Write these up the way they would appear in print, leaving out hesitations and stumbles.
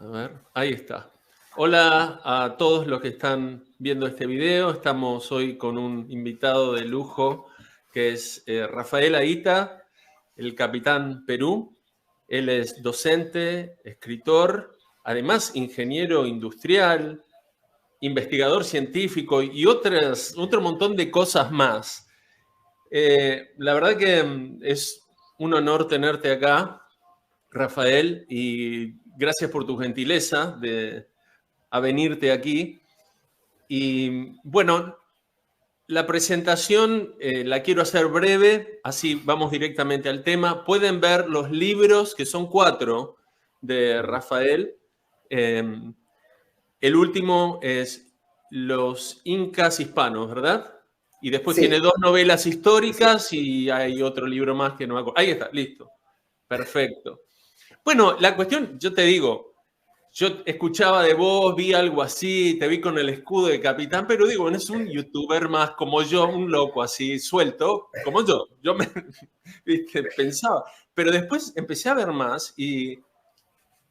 A ver, ahí está. Hola a todos los que están viendo este video. Estamos hoy con un invitado de lujo que es Rafael Aita, el Capitán Perú. Él es docente, escritor, además ingeniero industrial, investigador científico y otro montón de cosas más. La verdad que es un honor tenerte acá, Rafael, y gracias por tu gentileza a venirte aquí. Y bueno, la presentación la quiero hacer breve, así vamos directamente al tema. Pueden ver los libros, que son 4, de Rafael. El último es Los Incas Hispanos, ¿verdad? Y después tiene Sí, 2 novelas históricas y hay otro libro más que no me acuerdo. Ahí está, listo. Perfecto. Bueno, la cuestión, yo te digo, yo escuchaba de vos, vi algo así, te vi con el escudo de capitán, pero digo, bueno, es un youtuber más como yo, un loco así, suelto, como yo. Yo me ¿viste? Pensaba. Pero después empecé a ver más y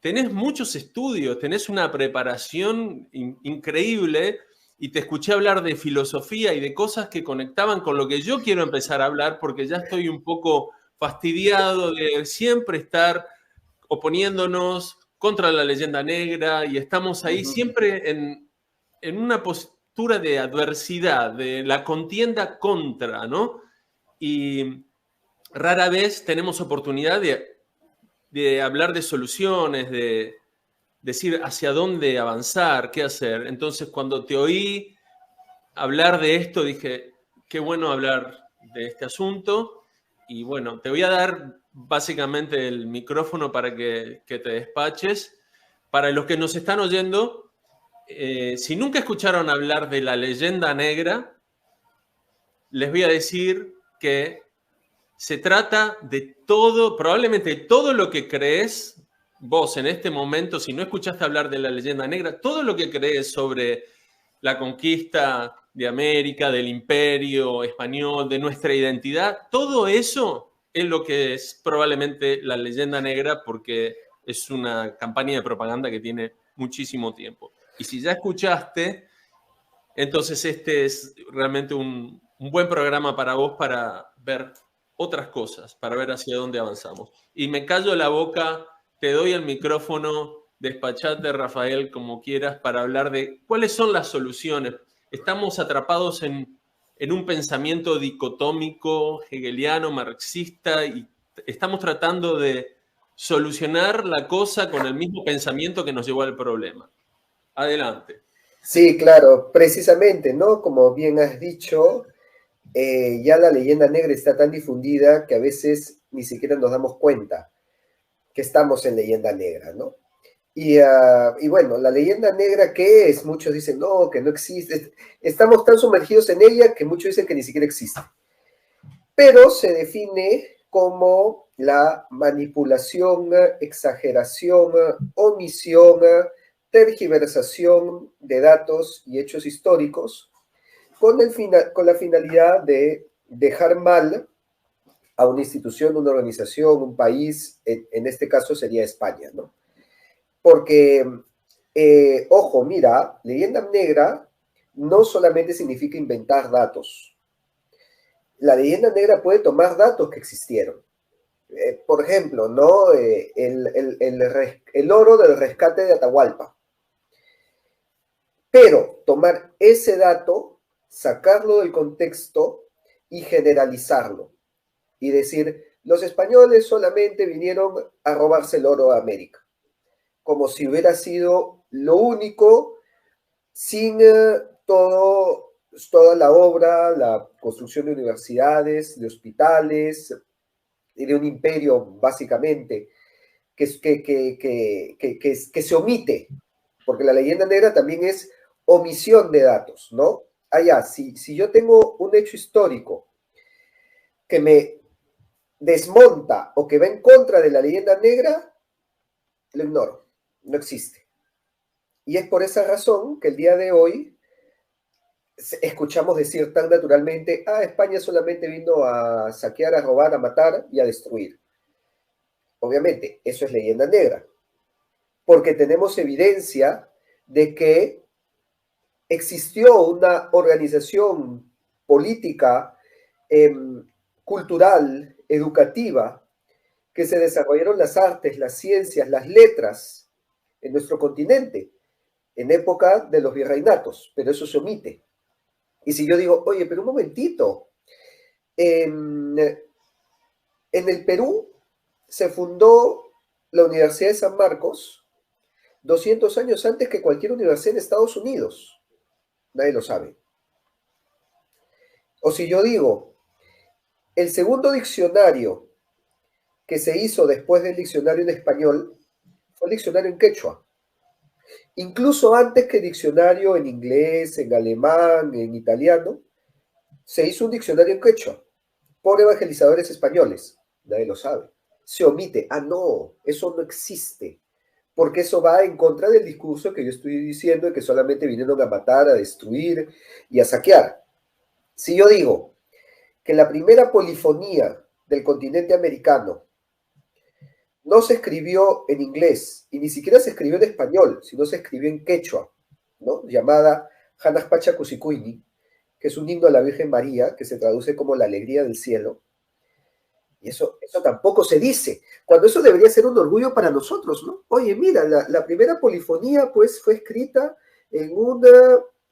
tenés muchos estudios, tenés una preparación increíble y te escuché hablar de filosofía y de cosas que conectaban con lo que yo quiero empezar a hablar porque ya estoy un poco fastidiado de siempre estar oponiéndonos contra la leyenda negra y estamos ahí siempre en una postura de adversidad, de la contienda contra, ¿no? Y rara vez tenemos oportunidad de hablar de soluciones, de decir hacia dónde avanzar, qué hacer. Entonces, cuando te oí hablar de esto, dije, qué bueno hablar de este asunto. Y bueno, te voy a dar básicamente el micrófono para que te despaches. Para los que nos están oyendo, si nunca escucharon hablar de la leyenda negra, les voy a decir que se trata de todo, probablemente todo lo que crees vos en este momento, si no escuchaste hablar de la leyenda negra, todo lo que crees sobre la conquista de América, del imperio español, de nuestra identidad, todo eso es lo que es probablemente la leyenda negra porque es una campaña de propaganda que tiene muchísimo tiempo. Y si ya escuchaste, entonces este es realmente un buen programa para vos para ver otras cosas, para ver hacia dónde avanzamos. Y me callo la boca, te doy el micrófono, despachate, Rafael, como quieras, para hablar de cuáles son las soluciones. Estamos atrapados en un pensamiento dicotómico, hegeliano, marxista, y estamos tratando de solucionar la cosa con el mismo pensamiento que nos llevó al problema. Adelante. sí, claro, precisamente, ¿no? Como bien has dicho, ya la leyenda negra está tan difundida que a veces ni siquiera nos damos cuenta que estamos en leyenda negra, ¿no? Y bueno, la leyenda negra, ¿qué es? Muchos dicen, no, que no existe. Estamos tan sumergidos en ella que muchos dicen que ni siquiera existe. Pero se define como la manipulación, exageración, omisión, tergiversación de datos y hechos históricos con la finalidad de dejar mal a una institución, una organización, un país, en este caso sería España, ¿no? Porque, ojo, mira, leyenda negra no solamente significa inventar datos. La leyenda negra puede tomar datos que existieron. Por ejemplo, ¿no? El oro del rescate de Atahualpa. Pero tomar ese dato, sacarlo del contexto y generalizarlo. Y decir, los españoles solamente vinieron a robarse el oro a América. Como si hubiera sido lo único, sin toda la obra, la construcción de universidades, de hospitales y de un imperio, básicamente, que se omite, porque la leyenda negra también es omisión de datos, ¿no? Allá, si yo tengo un hecho histórico que me desmonta o que va en contra de la leyenda negra, lo ignoro, no existe. Y es por esa razón que el día de hoy escuchamos decir tan naturalmente, España solamente vino a saquear, a robar, a matar y a destruir. Obviamente, eso es leyenda negra. porque tenemos evidencia de que existió una organización política, cultural, educativa, que se desarrollaron las artes, las ciencias, las letras en nuestro continente, en época de los virreinatos, pero eso se omite. Y si yo digo, oye, pero un momentito, en el Perú se fundó la Universidad de San Marcos 200 años antes que cualquier universidad en Estados Unidos. Nadie lo sabe. O si yo digo, el segundo diccionario que se hizo después del diccionario en español fue el diccionario en quechua. Incluso antes que el diccionario en inglés, en alemán, en italiano, se hizo un diccionario en quechua por evangelizadores españoles. Nadie lo sabe. Se omite. Ah, no, eso no existe. Porque eso va en contra del discurso que yo estoy diciendo de que solamente vinieron a matar, a destruir y a saquear. Si yo digo que la primera polifonía del continente americano no se escribió en inglés y ni siquiera se escribió en español, sino se escribió en quechua, ¿no? Llamada Hanaspacha Kusikuini, que es un himno a la Virgen María, que se traduce como la alegría del cielo. Y eso tampoco se dice, cuando eso debería ser un orgullo para nosotros, ¿no? Oye, mira, la primera polifonía pues fue escrita en un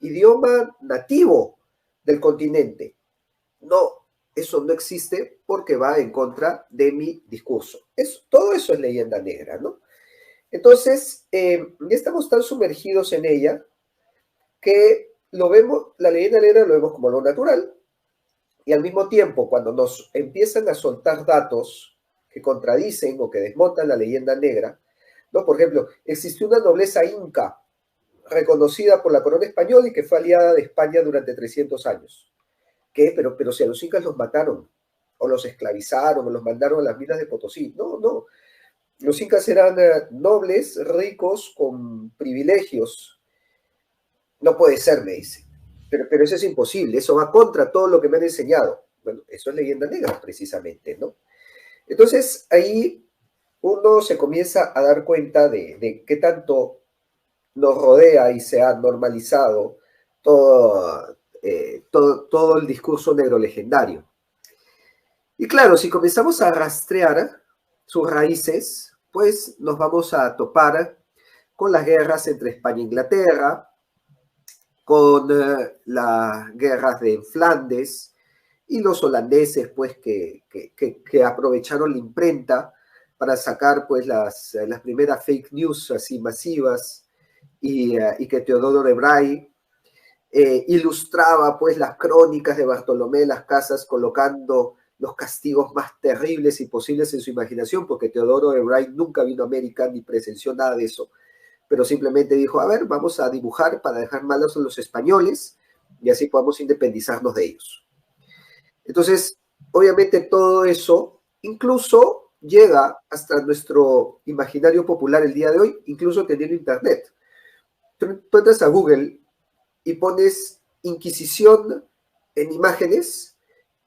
idioma nativo del continente. No, eso no existe porque va en contra de mi discurso. Todo eso es leyenda negra, ¿no? Entonces, ya estamos tan sumergidos en ella que lo vemos, la leyenda negra lo vemos como lo natural, y al mismo tiempo, cuando nos empiezan a soltar datos que contradicen o que desmontan la leyenda negra, ¿no? Por ejemplo, existió una nobleza inca reconocida por la corona española y que fue aliada de España durante 300 años. ¿Qué? Pero si a los incas los mataron, o los esclavizaron, o los mandaron a las minas de Potosí. No, no. Los incas eran nobles, ricos, con privilegios. No puede ser, me dice. Pero eso es imposible, eso va contra todo lo que me han enseñado. Bueno, eso es leyenda negra, precisamente, ¿no? Entonces, ahí uno se comienza a dar cuenta de qué tanto nos rodea y se ha normalizado todo el discurso negro legendario. Y claro, si comenzamos a rastrear sus raíces, pues nos vamos a topar con las guerras entre España e Inglaterra, con las guerras de Flandes y los holandeses, pues, que aprovecharon la imprenta para sacar, pues, las primeras fake news así masivas y que Teodoro de Bray ilustraba, pues, las crónicas de Bartolomé de las Casas colocando los castigos más terribles y posibles en su imaginación, porque Teodoro de Bray nunca vino a América ni presenció nada de eso, pero simplemente dijo, a ver, vamos a dibujar para dejar malos a los españoles y así podamos independizarnos de ellos. Entonces, obviamente todo eso incluso llega hasta nuestro imaginario popular el día de hoy, incluso teniendo internet. Tú entras a Google y pones Inquisición en imágenes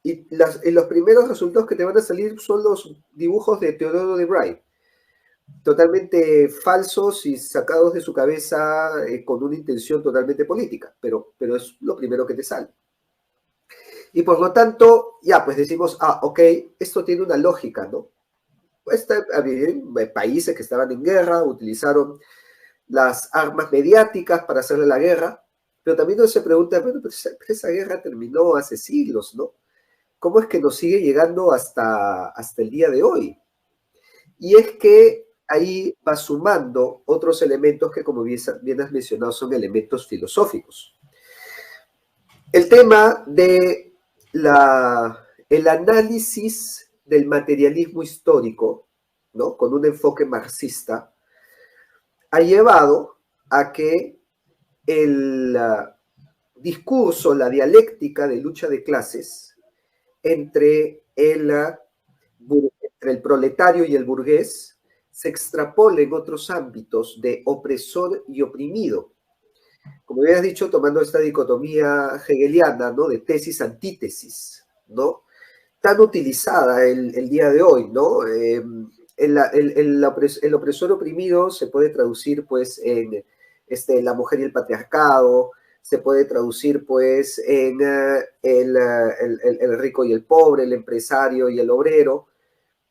y los primeros resultados que te van a salir son los dibujos de Teodoro de Bray, totalmente falsos y sacados de su cabeza con una intención totalmente política, pero es lo primero que te sale. Y por lo tanto, ya pues decimos, ok, esto tiene una lógica, ¿no? Pues había países que estaban en guerra, utilizaron las armas mediáticas para hacerle la guerra, pero también uno se pregunta, bueno, pero esa guerra terminó hace siglos, ¿no? ¿Cómo es que nos sigue llegando hasta el día de hoy? Y es que ahí va sumando otros elementos que, como bien has mencionado, son elementos filosóficos. El tema de el análisis del materialismo histórico, ¿no? Con un enfoque marxista, ha llevado a que el discurso, la dialéctica de lucha de clases entre el proletario y el burgués se extrapole en otros ámbitos de opresor y oprimido. Como habías dicho, tomando esta dicotomía hegeliana, ¿no? De tesis-antítesis, ¿no? Tan utilizada el día de hoy, ¿no? el opresor oprimido se puede traducir pues en la mujer y el patriarcado, se puede traducir pues en el rico y el pobre, el empresario y el obrero,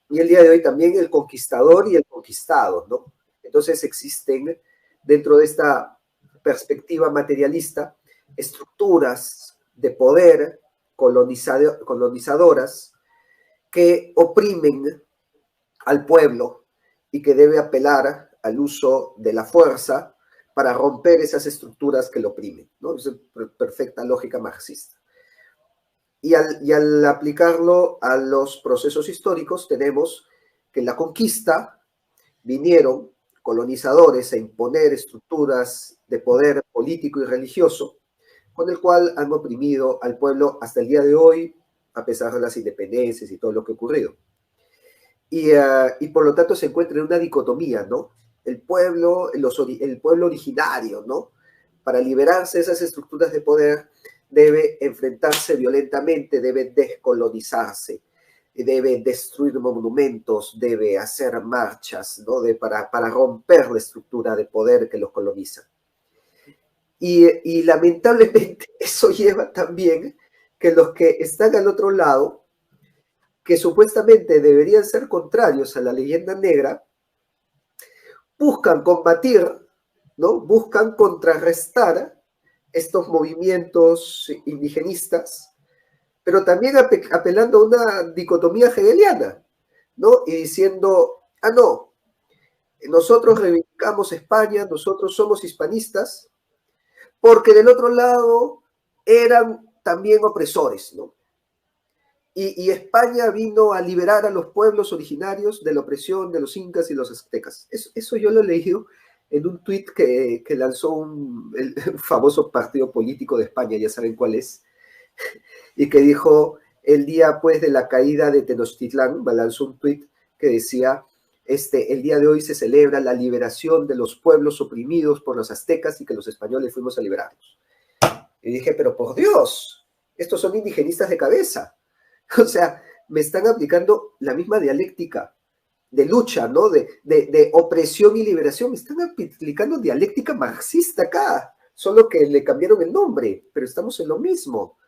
y el día de hoy también el conquistador y el conquistado, ¿no? Entonces existen dentro de esta perspectiva materialista estructuras de poder colonizadoras que oprimen al pueblo y que debe apelar al uso de la fuerza para romper esas estructuras que lo oprimen, ¿no? Es perfecta lógica marxista. Y al aplicarlo a los procesos históricos, tenemos que en la conquista vinieron colonizadores a imponer estructuras de poder político y religioso, con el cual han oprimido al pueblo hasta el día de hoy, a pesar de las independencias y todo lo que ha ocurrido. Y por lo tanto se encuentra en una dicotomía, ¿no? El pueblo originario, ¿no? Para liberarse de esas estructuras de poder, debe enfrentarse violentamente, debe descolonizarse, debe destruir monumentos, debe hacer marchas, ¿no? Para romper la estructura de poder que los coloniza. Y lamentablemente eso lleva también que los que están al otro lado, que supuestamente deberían ser contrarios a la leyenda negra, buscan combatir, ¿no? Buscan contrarrestar estos movimientos indigenistas, pero también apelando a una dicotomía hegeliana, ¿no? Y diciendo, no, nosotros reivindicamos España, nosotros somos hispanistas, porque del otro lado eran también opresores, ¿no? Y España vino a liberar a los pueblos originarios de la opresión de los incas y los aztecas. Eso yo lo he leído en un tuit que lanzó el famoso partido político de España, ya saben cuál es, y que dijo el día pues de la caída de Tenochtitlán, me lanzó un tuit que decía, el día de hoy se celebra la liberación de los pueblos oprimidos por los aztecas y que los españoles fuimos a liberarlos. Y dije, pero por Dios, estos son indigenistas de cabeza. O sea, me están aplicando la misma dialéctica de lucha, ¿no? De opresión y liberación. Me están aplicando dialéctica marxista acá, solo que le cambiaron el nombre, pero estamos en lo mismo.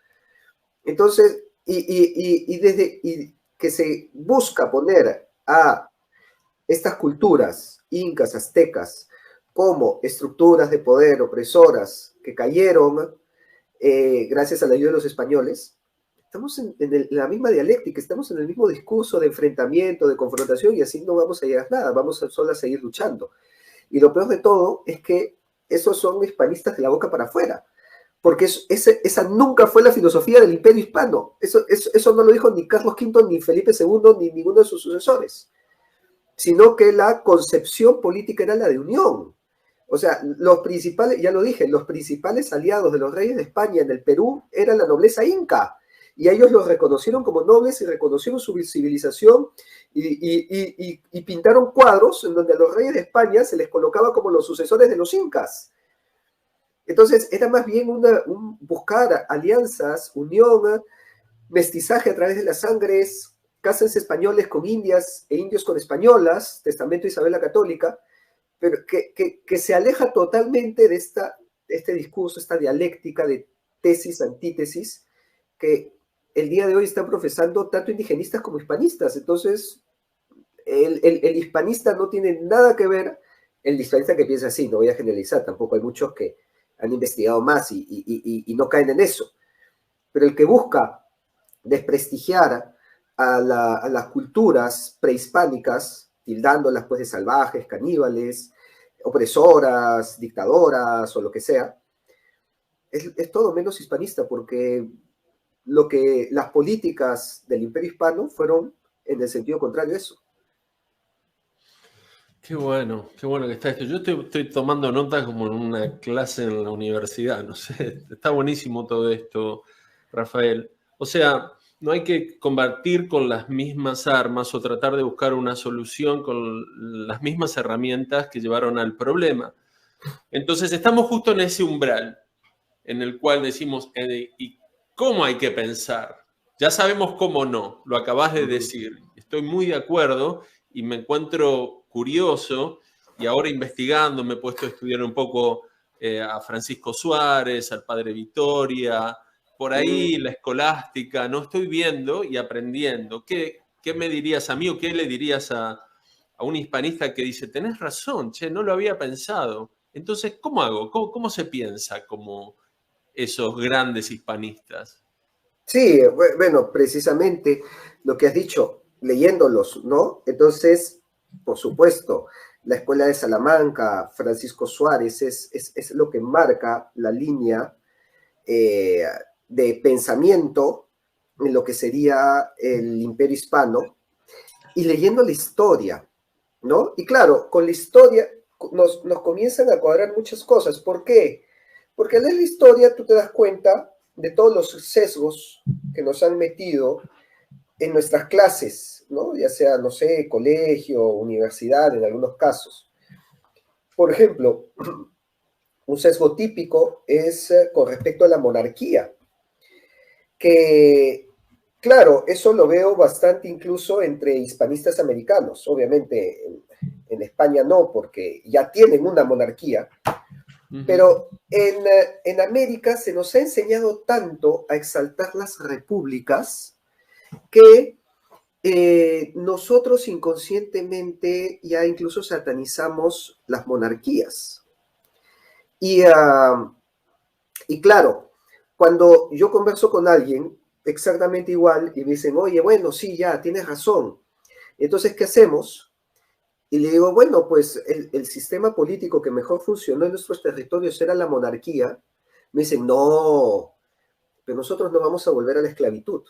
Entonces, y que se busca poner a estas culturas, incas, aztecas, como estructuras de poder opresoras que cayeron gracias a la ayuda de los españoles, estamos en la misma dialéctica, estamos en el mismo discurso de enfrentamiento, de confrontación, y así no vamos a llegar a nada, vamos solo a seguir luchando. Y lo peor de todo es que esos son hispanistas de la boca para afuera, porque esa nunca fue la filosofía del Imperio Hispano. Eso no lo dijo ni Carlos V, ni Felipe II, ni ninguno de sus sucesores, sino que la concepción política era la de unión. O sea, los principales, ya lo dije, los principales aliados de los reyes de España en el Perú eran la nobleza inca, y ellos los reconocieron como nobles y reconocieron su civilización y pintaron cuadros en donde a los reyes de España se les colocaba como los sucesores de los incas. Entonces, era más bien buscar alianzas, unión, mestizaje a través de las sangres, cásense españoles con indias e indios con españolas, testamento de Isabel la Católica, pero que se aleja totalmente de este discurso, esta dialéctica de tesis, antítesis, que el día de hoy están profesando tanto indigenistas como hispanistas. Entonces, el hispanista no tiene nada que ver, el hispanista que piensa así, no voy a generalizar, tampoco hay muchos que han investigado más y no caen en eso, pero el que busca desprestigiar a las culturas prehispánicas, tildándolas pues de salvajes, caníbales, opresoras, dictadoras o lo que sea, es todo menos hispanista, porque las políticas del Imperio Hispano fueron en el sentido contrario a eso. Qué bueno que está esto. Yo estoy tomando notas como en una clase en la universidad, no sé, está buenísimo todo esto, Rafael. O sea, no hay que combatir con las mismas armas o tratar de buscar una solución con las mismas herramientas que llevaron al problema. Entonces estamos justo en ese umbral en el cual decimos, ¿y cómo hay que pensar? Ya sabemos cómo no, lo acabas de decir, estoy muy de acuerdo. y me encuentro curioso, y ahora investigando me he puesto a estudiar un poco a Francisco Suárez, al padre Vittoria, por ahí la escolástica, no estoy viendo y aprendiendo. ¿Qué me dirías a mí o qué le dirías a un hispanista que dice, tenés razón, che, no lo había pensado? Entonces, ¿cómo hago? ¿Cómo se piensa como esos grandes hispanistas? Sí, bueno, precisamente lo que has dicho, leyéndolos, ¿no? Entonces, por supuesto, la Escuela de Salamanca, Francisco Suárez, es lo que marca la línea eh, de pensamiento en lo que sería el Imperio Hispano, y leyendo la historia, ¿no? Y claro, con la historia nos comienzan a cuadrar muchas cosas. ¿Por qué? Porque al leer la historia tú te das cuenta de todos los sesgos que nos han metido en nuestras clases, ¿no? Ya sea, no sé, colegio, universidad, en algunos casos. Por ejemplo, un sesgo típico es con respecto a la monarquía, que, claro, eso lo veo bastante incluso entre hispanistas americanos. Obviamente en España no, porque ya tienen una monarquía, pero en América se nos ha enseñado tanto a exaltar las repúblicas que nosotros inconscientemente ya incluso satanizamos las monarquías. Y claro, cuando yo converso con alguien exactamente igual y me dicen, oye, bueno, sí, ya, tienes razón. Entonces, ¿qué hacemos? Y le digo, bueno, pues el sistema político que mejor funcionó en nuestros territorios era la monarquía. Me dicen, no, pero nosotros no vamos a volver a la esclavitud.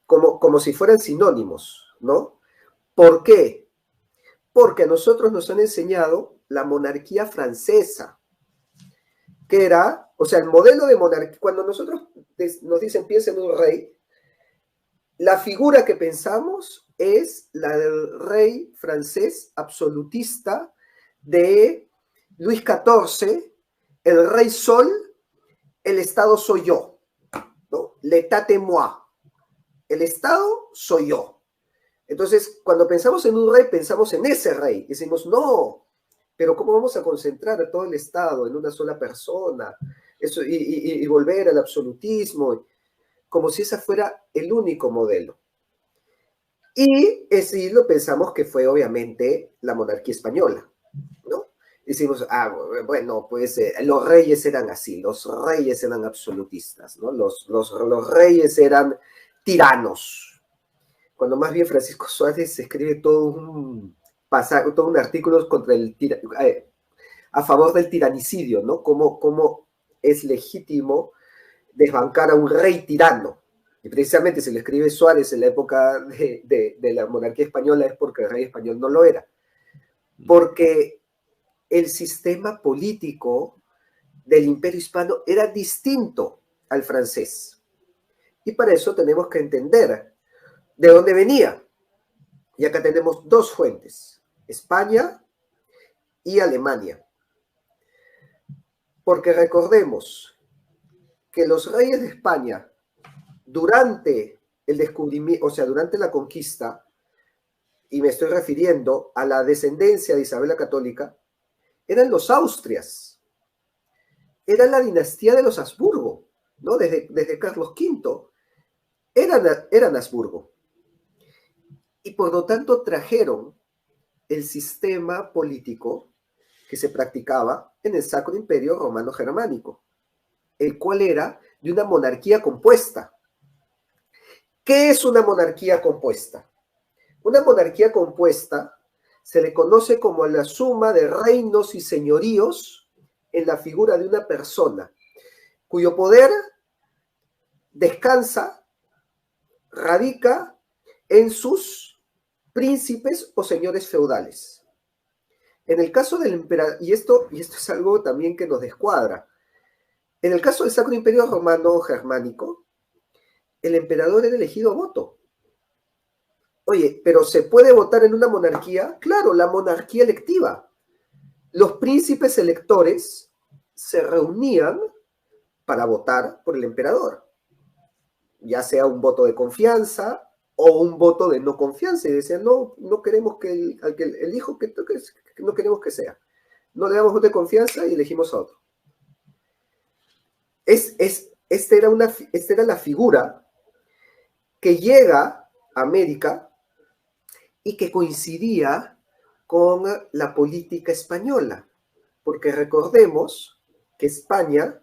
Como si fueran sinónimos, ¿no? ¿Por qué? Porque a nosotros nos han enseñado la monarquía francesa, que era, o sea, el modelo de monarquía, cuando nosotros nos dicen piensa en un rey, la figura que pensamos es la del rey francés absolutista de Luis XIV, el rey sol, el Estado soy yo, ¿no? L'état est moi, el Estado soy yo. Entonces, cuando pensamos en un rey, pensamos en ese rey. Decimos, no, pero ¿cómo vamos a concentrar a todo el Estado en una sola persona? Eso, y volver al absolutismo, como si ese fuera el único modelo. Y así lo pensamos que fue obviamente la monarquía española, ¿no? Decimos, bueno, pues los reyes eran así, los reyes eran absolutistas, ¿no? Los reyes eran tiranos. Cuando más bien Francisco Suárez escribe todo un pasaje, todo un artículo contra a favor del tiranicidio, ¿no? Cómo es legítimo desbancar a un rey tirano. Y precisamente si lo escribe Suárez en la época de la monarquía española es porque el rey español no lo era. Porque el sistema político del Imperio Hispano era distinto al francés. Y para eso tenemos que entender de dónde venía. Y acá tenemos dos fuentes, España y Alemania. Porque recordemos que los reyes de España durante el descubrimiento, o sea, durante la conquista, y me estoy refiriendo a la descendencia de Isabel la Católica, eran los Austrias, era la dinastía de los Habsburgo, ¿no? Desde Carlos V, eran Habsburgo. Y por lo tanto trajeron el sistema político que se practicaba en el Sacro Imperio Romano Germánico, el cual era de una monarquía compuesta. ¿Qué es una monarquía compuesta? Una monarquía compuesta se le conoce como la suma de reinos y señoríos en la figura de una persona, cuyo poder descansa, radica en sus príncipes o señores feudales. En el caso del emperador, y esto es algo también que nos descuadra, en el caso del Sacro Imperio Romano Germánico, el emperador era elegido a voto. Oye, ¿pero se puede votar en una monarquía? Claro, la monarquía electiva. Los príncipes electores se reunían para votar por el emperador, ya sea un voto de confianza o un voto de no confianza y decían, no, no queremos que el hijo que no queremos que sea. No le damos voto de confianza y elegimos a otro. Esta era la figura que llega a América y que coincidía con la política española, porque recordemos que España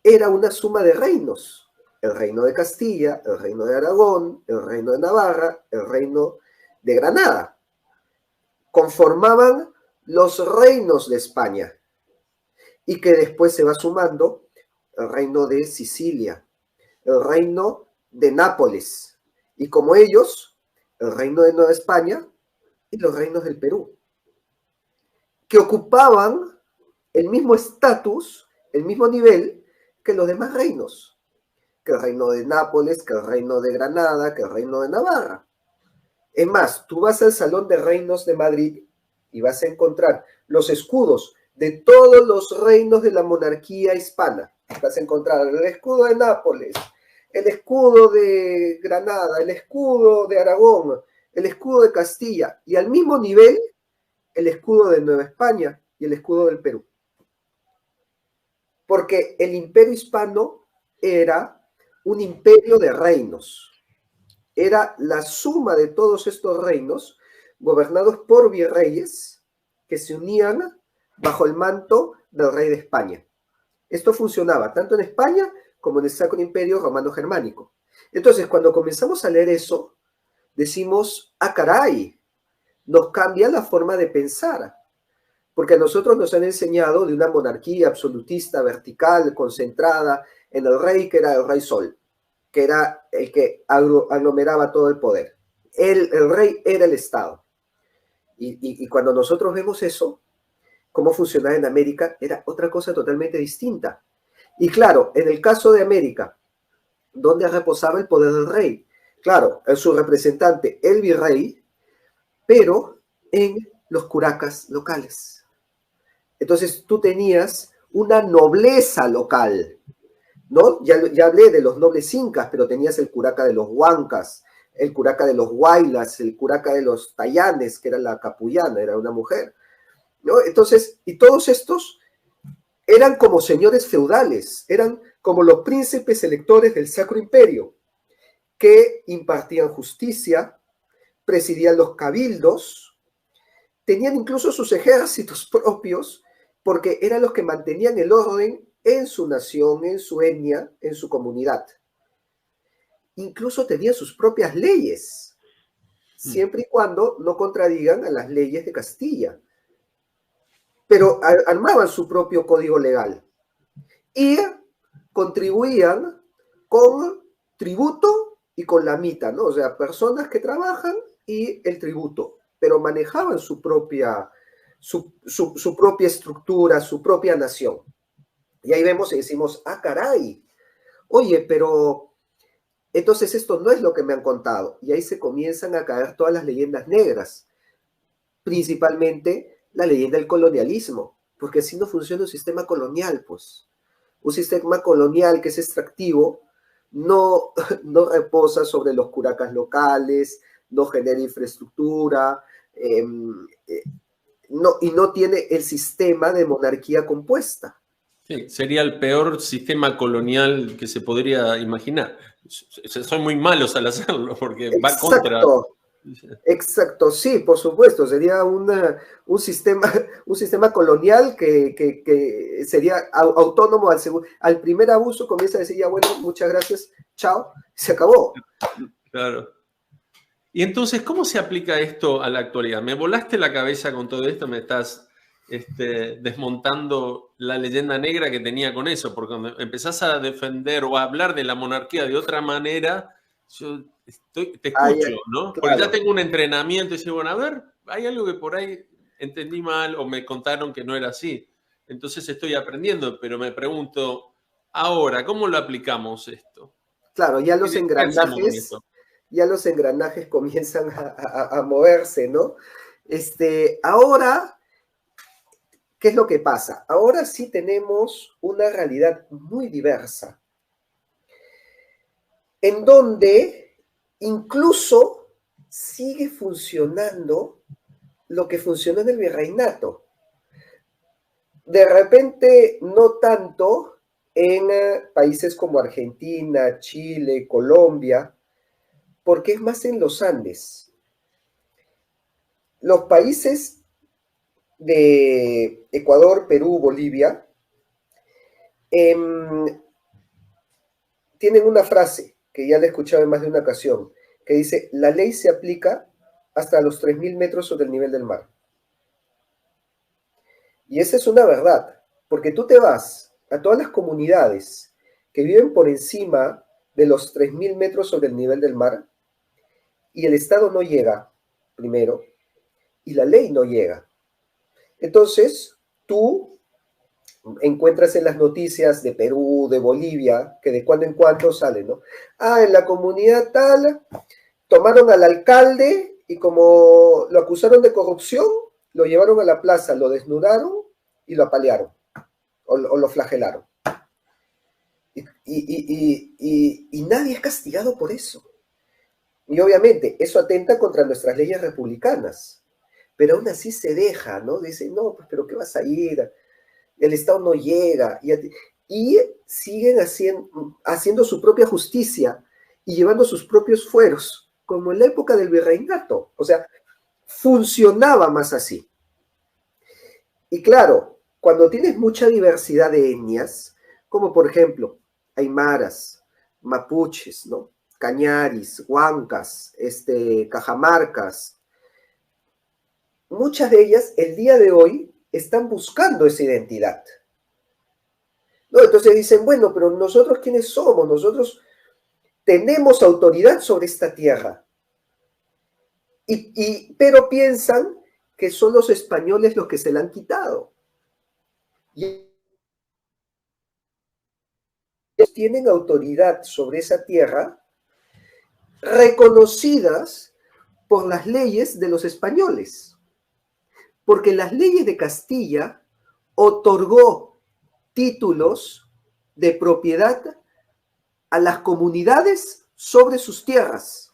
era una suma de reinos, el reino de Castilla, el reino de Aragón, el reino de Navarra, el reino de Granada. Conformaban los reinos de España y que después se va sumando el reino de Sicilia, el reino de Nápoles y como ellos, el reino de Nueva España y los reinos del Perú, que ocupaban el mismo estatus, el mismo nivel que los demás reinos, que el reino de Nápoles, que el reino de Granada, que el reino de Navarra. Es más, tú vas al Salón de Reinos de Madrid y vas a encontrar los escudos de todos los reinos de la monarquía hispana. Vas a encontrar el escudo de Nápoles, el escudo de Granada, el escudo de Aragón, el escudo de Castilla y al mismo nivel el escudo de Nueva España y el escudo del Perú. Porque el imperio hispano era un imperio de reinos. Era la suma de todos estos reinos gobernados por virreyes que se unían bajo el manto del rey de España. Esto funcionaba tanto en España como en el Sacro Imperio Romano Germánico. Entonces, cuando comenzamos a leer eso, decimos, ah, caray, nos cambia la forma de pensar, porque a nosotros nos han enseñado de una monarquía absolutista, vertical, concentrada en el rey, que era el rey Sol, que era el que aglomeraba todo el poder. El rey era el Estado. Y cuando nosotros vemos eso, cómo funcionaba en América, era otra cosa totalmente distinta. Y claro, en el caso de América, ¿dónde reposaba el poder del rey? Claro, en su representante, el virrey, pero en los curacas locales. Entonces tú tenías una nobleza local, ¿no? Ya hablé de los nobles incas, pero tenías el curaca de los huancas, el curaca de los huaylas, el curaca de los tayanes, que era la capullana, era una mujer, ¿no? Entonces, y todos estos eran como señores feudales, eran como los príncipes electores del Sacro Imperio, que impartían justicia, presidían los cabildos, tenían incluso sus ejércitos propios, porque eran los que mantenían el orden en su nación, en su etnia, en su comunidad. Incluso tenían sus propias leyes, siempre y cuando no contradigan a las leyes de Castilla. Pero armaban su propio código legal y contribuían con tributo y con la mita, ¿no? O sea, personas que trabajan y el tributo, pero manejaban su propia estructura, su propia nación. Y ahí vemos y decimos, ah, caray, oye, pero entonces esto no es lo que me han contado. Y ahí se comienzan a caer todas las leyendas negras, principalmente la leyenda del colonialismo, porque así no funciona un sistema colonial, pues. Un sistema colonial que es extractivo no reposa sobre los curacas locales, no genera infraestructura, y no tiene el sistema de monarquía compuesta. Sí, sería el peor sistema colonial que se podría imaginar. Son muy malos al hacerlo porque va contra... Exacto, sí, por supuesto, sería un sistema colonial que sería autónomo al primer abuso, comienza a decir, ya bueno, muchas gracias, chao, se acabó. Claro. Y entonces, ¿cómo se aplica esto a la actualidad? Me volaste la cabeza con todo esto, me estás desmontando la leyenda negra que tenía con eso, porque cuando empezás a defender o a hablar de la monarquía de otra manera, yo te escucho, ¿no? Claro. Porque ya tengo un entrenamiento y digo, bueno, a ver, hay algo que por ahí entendí mal o me contaron que no era así. Entonces estoy aprendiendo, pero me pregunto, ahora, ¿cómo lo aplicamos esto? Claro, ya los engranajes comienzan a moverse, ¿no? Ahora, ¿qué es lo que pasa? Ahora sí tenemos una realidad muy diversa, en donde incluso sigue funcionando lo que funcionó en el virreinato. De repente, no tanto en países como Argentina, Chile, Colombia, porque es más en los Andes. Los países de Ecuador, Perú, Bolivia, tienen una frase que ya la he escuchado en más de una ocasión, que dice, la ley se aplica hasta los 3.000 metros sobre el nivel del mar. Y esa es una verdad, porque tú te vas a todas las comunidades que viven por encima de los 3.000 metros sobre el nivel del mar, y el Estado no llega, primero, y la ley no llega. Entonces, tú encuentras en las noticias de Perú, de Bolivia, que de cuando en cuando salen, ¿no? En la comunidad tal, tomaron al alcalde y como lo acusaron de corrupción, lo llevaron a la plaza, lo desnudaron y lo apalearon, o lo flagelaron. Y nadie es castigado por eso. Y obviamente, eso atenta contra nuestras leyes republicanas. Pero aún así se deja, ¿no? Dice, no, pues, pero ¿qué vas a ir? El Estado no llega. Y siguen haciendo su propia justicia y llevando sus propios fueros, como en la época del virreinato. O sea, funcionaba más así. Y claro, cuando tienes mucha diversidad de etnias, como por ejemplo, aymaras, mapuches, ¿no? Cañaris, huancas, cajamarcas, muchas de ellas el día de hoy están buscando esa identidad. ¿No? Entonces dicen, bueno, pero nosotros ¿quiénes somos? Nosotros tenemos autoridad sobre esta tierra. Pero piensan que son los españoles los que se la han quitado. Y ellos tienen autoridad sobre esa tierra reconocidas por las leyes de los españoles. Porque las leyes de Castilla otorgó títulos de propiedad a las comunidades sobre sus tierras.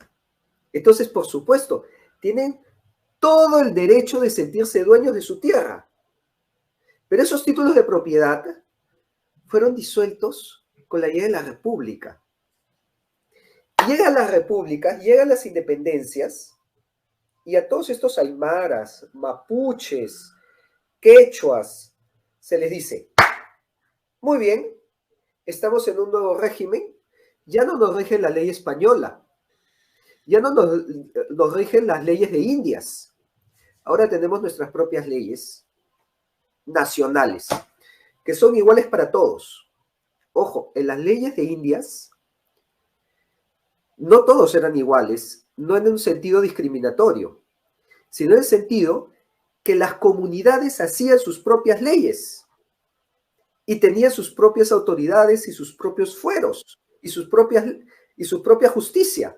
Entonces, por supuesto, tienen todo el derecho de sentirse dueños de su tierra. Pero esos títulos de propiedad fueron disueltos con la llegada de la República. Llegan las repúblicas, llegan las independencias, y a todos estos aymaras, mapuches, quechuas, se les dice, muy bien, estamos en un nuevo régimen, ya no nos rige la ley española, ya no nos rigen las leyes de Indias, ahora tenemos nuestras propias leyes nacionales, que son iguales para todos. Ojo, en las leyes de Indias, no todos eran iguales, no en un sentido discriminatorio, sino en el sentido que las comunidades hacían sus propias leyes y tenían sus propias autoridades y sus propios fueros y su propia justicia.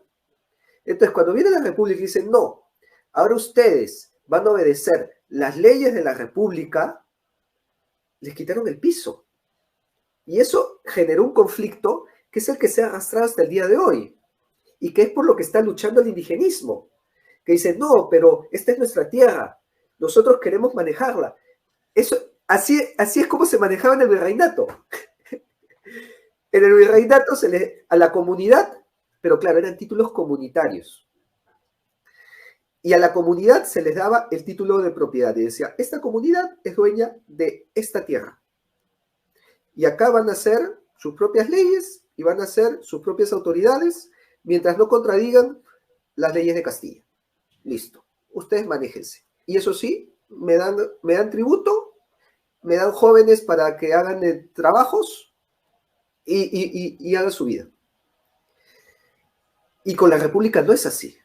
Entonces, cuando viene la República y dicen, no, ahora ustedes van a obedecer las leyes de la República, les quitaron el piso. Y eso generó un conflicto que es el que se ha arrastrado hasta el día de hoy y que es por lo que está luchando el indigenismo, que dice, no, pero esta es nuestra tierra, nosotros queremos manejarla. Eso, así es como se manejaba en el virreinato. En el virreinato a la comunidad, pero claro, eran títulos comunitarios. Y a la comunidad se les daba el título de propiedad y decía, esta comunidad es dueña de esta tierra. Y acá van a hacer sus propias leyes y van a hacer sus propias autoridades mientras no contradigan las leyes de Castilla. Listo, ustedes manéjense. Y eso sí, me dan tributo, me dan jóvenes para que hagan trabajos y hagan su vida. Y con la República no es así.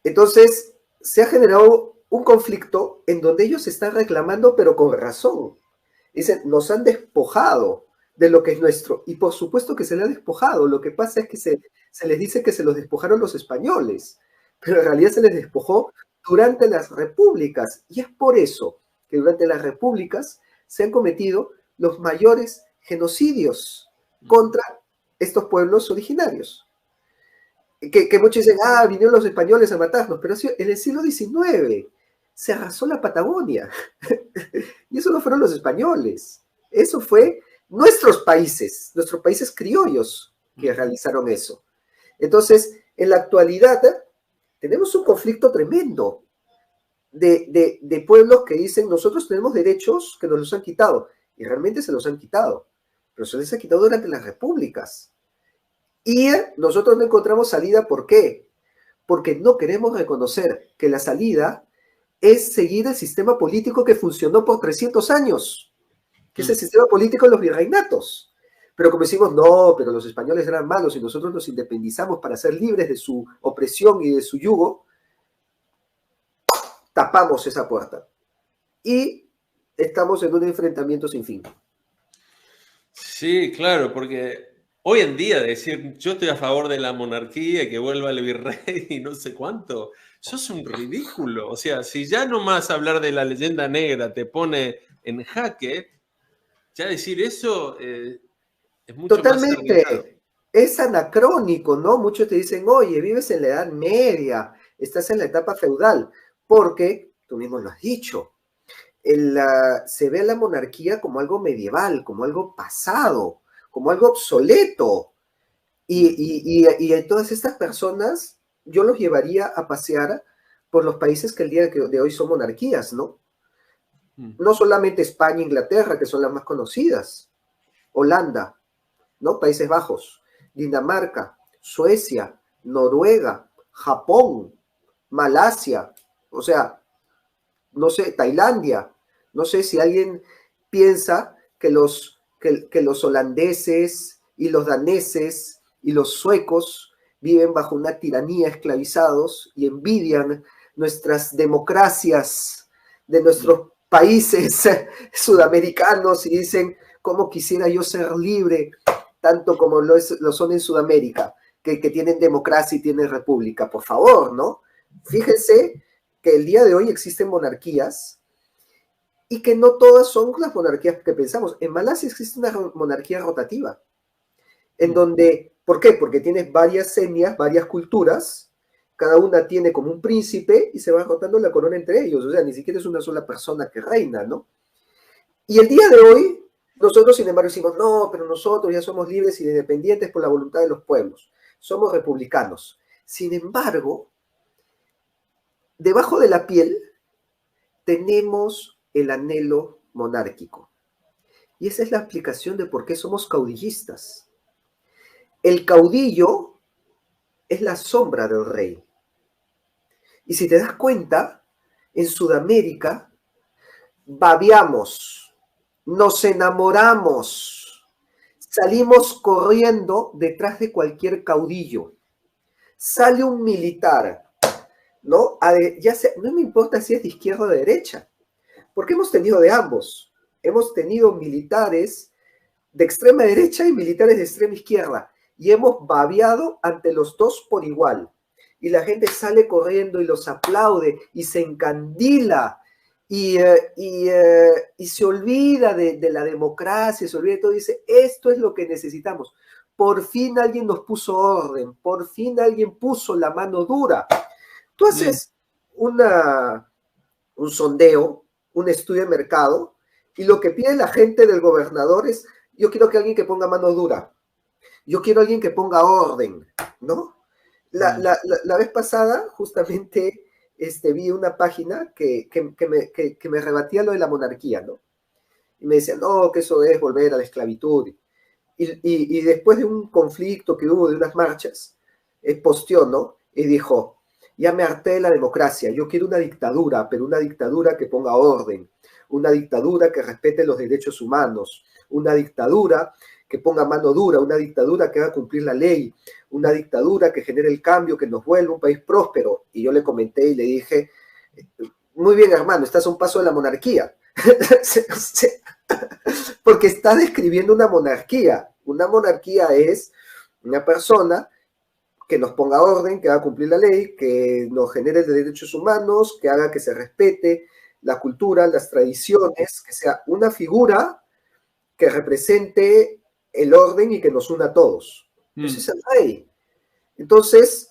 Entonces, se ha generado un conflicto en donde ellos están reclamando, pero con razón. Dicen, nos han despojado de lo que es nuestro. Y por supuesto que se le ha despojado. Lo que pasa es que se les dice que se los despojaron los españoles, pero en realidad se les despojó durante las repúblicas. Y es por eso que durante las repúblicas se han cometido los mayores genocidios contra estos pueblos originarios. que muchos dicen, vinieron los españoles a matarnos, pero en el siglo XIX se arrasó la Patagonia. Y eso no fueron los españoles, eso fue nuestros países criollos que realizaron eso. Entonces, en la actualidad tenemos un conflicto tremendo de pueblos que dicen, nosotros tenemos derechos que nos los han quitado, y realmente se los han quitado, pero se les ha quitado durante las repúblicas. Y nosotros no encontramos salida, ¿por qué? Porque no queremos reconocer que la salida es seguir el sistema político que funcionó por 300 años, que es el sistema político de los virreinatos. Pero como decimos, no, pero los españoles eran malos y nosotros nos independizamos para ser libres de su opresión y de su yugo, tapamos esa puerta. Y estamos en un enfrentamiento sin fin. Sí, claro, porque hoy en día decir yo estoy a favor de la monarquía y que vuelva el virrey y no sé cuánto, sos un ridículo. O sea, si ya nomás hablar de la leyenda negra te pone en jaque, ya decir eso es mucho Totalmente. más arriesgado. Es anacrónico, ¿no? Muchos te dicen, oye, vives en la Edad Media, estás en la etapa feudal, porque, tú mismo lo has dicho, se ve a la monarquía como algo medieval, como algo pasado, como algo obsoleto. Y a todas estas personas yo los llevaría a pasear por los países que el día de hoy son monarquías, ¿no? No solamente España e Inglaterra, que son las más conocidas, Holanda, ¿no? Países Bajos, Dinamarca, Suecia, Noruega, Japón, Malasia, o sea, no sé, Tailandia. No sé si alguien piensa que los holandeses y los daneses y los suecos viven bajo una tiranía esclavizados y envidian nuestras democracias de nuestros países sudamericanos y dicen, ¿cómo quisiera yo ser libre tanto como lo son en Sudamérica, que tienen democracia y tienen república? Por favor, ¿no? Fíjense que el día de hoy existen monarquías y que no todas son las monarquías que pensamos. En Malasia existe una monarquía rotativa, en donde, ¿por qué? Porque tienes varias etnias, varias culturas, cada una tiene como un príncipe y se va rotando la corona entre ellos, o sea, ni siquiera es una sola persona que reina, ¿no? Y el día de hoy, nosotros, sin embargo, decimos, no, pero nosotros ya somos libres y independientes por la voluntad de los pueblos, somos republicanos. Sin embargo, debajo de la piel tenemos el anhelo monárquico. Y esa es la explicación de por qué somos caudillistas. El caudillo es la sombra del rey. Y si te das cuenta, en Sudamérica babeamos, nos enamoramos, salimos corriendo detrás de cualquier caudillo. Sale un militar, ¿no? No me importa si es de izquierda o de derecha, porque hemos tenido de ambos. Hemos tenido militares de extrema derecha y militares de extrema izquierda, y hemos babeado ante los dos por igual. Y la gente sale corriendo y los aplaude y se encandila y se olvida de la democracia, se olvida de todo y dice, esto es lo que necesitamos. Por fin alguien nos puso orden, por fin alguien puso la mano dura. Tú haces un sondeo, un estudio de mercado, y lo que pide la gente del gobernador es, yo quiero que alguien que ponga mano dura, yo quiero alguien que ponga orden, ¿no? La vez pasada, justamente, vi una página que me rebatía lo de la monarquía, ¿no? Y me decían, no, que eso es volver a la esclavitud. Y después de un conflicto que hubo, de unas marchas, posteó, ¿no? Y dijo, ya me harté de la democracia, yo quiero una dictadura, pero una dictadura que ponga orden, una dictadura que respete los derechos humanos, una dictadura que ponga mano dura, una dictadura que haga cumplir la ley, una dictadura que genere el cambio, que nos vuelva un país próspero. Y yo le comenté y le dije, muy bien, hermano, estás a un paso de la monarquía. Porque está describiendo una monarquía. Una monarquía es una persona que nos ponga orden, que haga cumplir la ley, que nos genere derechos humanos, que haga que se respete la cultura, las tradiciones, que sea una figura que represente el orden y que nos una a todos. Ese es el rey. Entonces,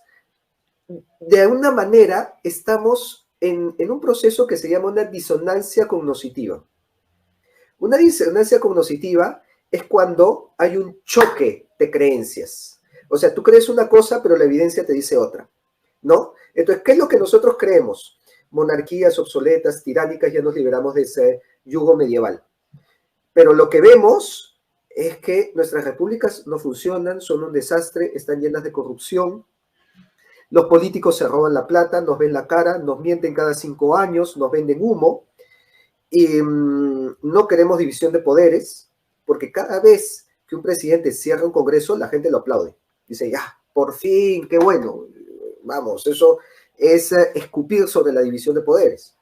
de alguna manera estamos en un proceso que se llama una disonancia cognoscitiva. Una disonancia cognoscitiva es cuando hay un choque de creencias. O sea, tú crees una cosa, pero la evidencia te dice otra, ¿no? Entonces, ¿qué es lo que nosotros creemos? Monarquías obsoletas, tiránicas, ya nos liberamos de ese yugo medieval. Pero lo que vemos es que nuestras repúblicas no funcionan, son un desastre, están llenas de corrupción. Los políticos se roban la plata, nos ven la cara, nos mienten cada 5 años, nos venden humo. Y no queremos división de poderes, porque cada vez que un presidente cierra un congreso, la gente lo aplaude. Dice, ya, por fin, qué bueno. Vamos, eso es escupir sobre la división de poderes.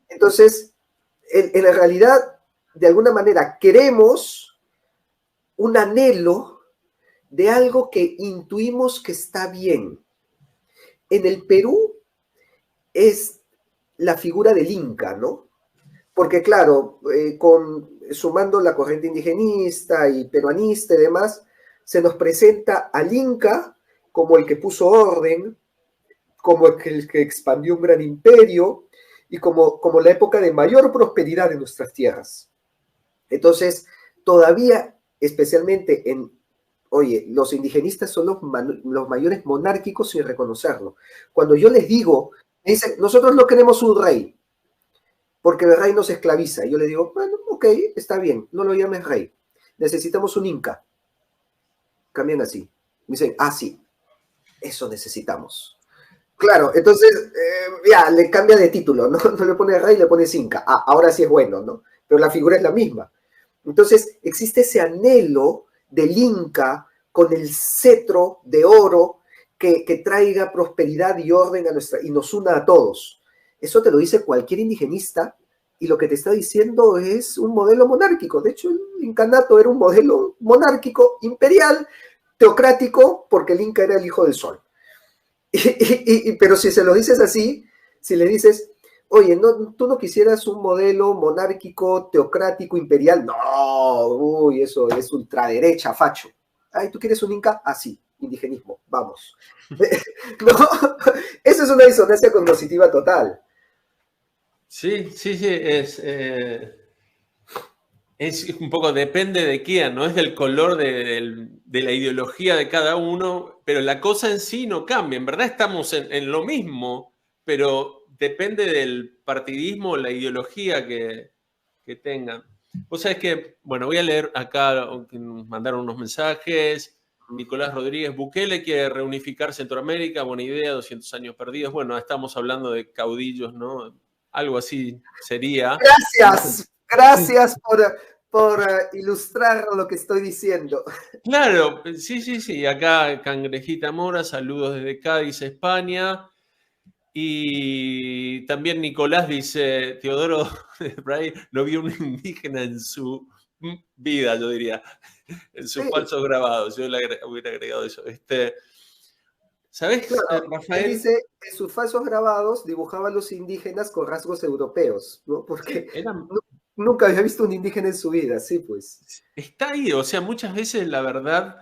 Entonces, en la realidad, de alguna manera, queremos un anhelo de algo que intuimos que está bien. En el Perú es la figura del Inca, ¿no? Porque claro, sumando la corriente indigenista y peruanista y demás, se nos presenta al Inca como el que puso orden, como el que expandió un gran imperio y como la época de mayor prosperidad de nuestras tierras. Entonces, todavía, especialmente oye, los indigenistas son los mayores monárquicos sin reconocerlo. Cuando yo les digo, me dicen, nosotros no queremos un rey, porque el rey nos esclaviza. Y yo le digo, bueno, ok, está bien, no lo llames rey. Necesitamos un inca. Cambian así. Me dicen, ah, sí, eso necesitamos. Claro, entonces, ya, le cambia de título, ¿no? No le pone rey, le pones inca. Ah, ahora sí es bueno, ¿no? Pero la figura es la misma. Entonces, existe ese anhelo del inca con el cetro de oro que traiga prosperidad y orden y nos una a todos. Eso te lo dice cualquier indigenista y lo que te está diciendo es un modelo monárquico. De hecho, el incanato era un modelo monárquico, imperial, teocrático, porque el Inca era el hijo del sol. Pero si se lo dices así, si le dices, oye, no, tú no quisieras un modelo monárquico, teocrático, imperial, no, uy, eso es ultraderecha, facho. Ay, ¿tú quieres un Inca? Ah, sí, indigenismo, vamos. No, eso es una disonancia cognitiva total. Sí, sí, sí, es un poco, depende de quién, ¿no? Es del color de la ideología de cada uno, pero la cosa en sí no cambia. En verdad estamos en lo mismo, pero depende del partidismo, la ideología que tengan. Vos sabés que, bueno, voy a leer acá, que nos mandaron unos mensajes. Nicolás Rodríguez, Bukele quiere reunificar Centroamérica, buena idea, 200 años perdidos. Bueno, estamos hablando de caudillos, ¿no? Algo así sería. Gracias por ilustrar lo que estoy diciendo. Claro, sí, sí, sí. Acá Cangrejita Mora, saludos desde Cádiz, España. Y también Nicolás dice, Teodoro Bray no vio un indígena en su vida, yo diría, en sus falsos grabados. Yo le hubiera agregado eso. ¿Sabes, Claro, él Rafael? dice que sus falsos grabados dibujaban a los indígenas con rasgos europeos, ¿no? Porque Eran, nunca había visto un indígena en su vida, sí, pues. está ahí, o sea, muchas veces la verdad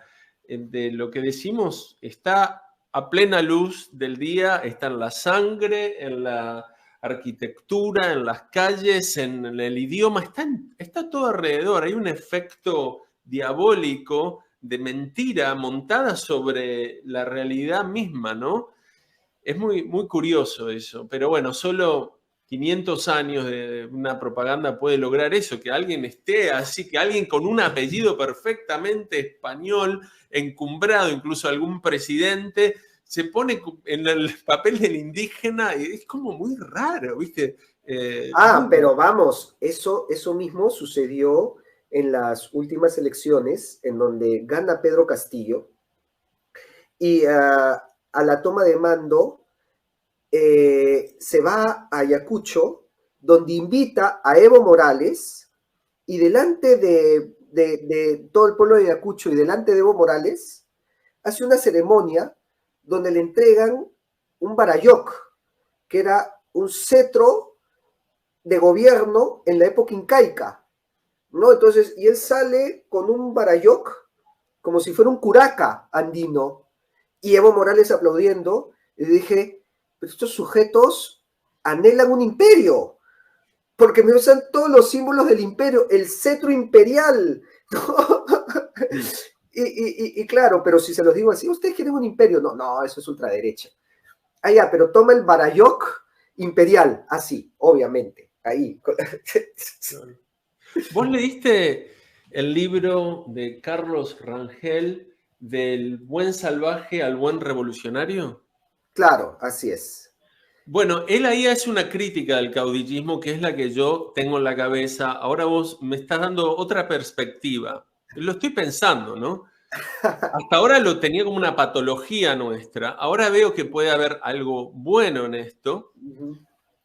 de lo que decimos está a plena luz del día, está en la sangre, en la arquitectura, en las calles, en el idioma, está todo alrededor. Hay un efecto diabólico de mentira montada sobre la realidad misma, ¿no? Es muy, muy curioso eso, pero bueno, solo 500 años de una propaganda puede lograr eso, que alguien esté así, que alguien con un apellido perfectamente español, encumbrado, incluso algún presidente, se pone en el papel del indígena y es como muy raro, ¿viste? Pero vamos, eso mismo sucedió en las últimas elecciones, en donde gana Pedro Castillo, y a la toma de mando se va a Ayacucho, donde invita a Evo Morales, y delante de todo el pueblo de Ayacucho y delante de Evo Morales, hace una ceremonia donde le entregan un barayoc, que era un cetro de gobierno en la época incaica, ¿no? Entonces, y él sale con un barayoc como si fuera un curaca andino, y Evo Morales aplaudiendo, Y dije, pero estos sujetos anhelan un imperio, porque me usan todos los símbolos del imperio, el cetro imperial, ¿no? Y claro, pero si se los digo así, ¿ustedes quieren un imperio? No, no, eso es ultraderecha. Ah, ya, pero toma el Barayok imperial, así, obviamente, ahí. ¿Vos leíste el libro de Carlos Rangel, Del buen salvaje al buen revolucionario? Claro, así es. Bueno, él ahí hace una crítica del caudillismo que es la que yo tengo en la cabeza. Ahora vos me estás dando otra perspectiva. Lo estoy pensando, ¿no? Hasta ahora lo tenía como una patología nuestra. Ahora veo que puede haber algo bueno en esto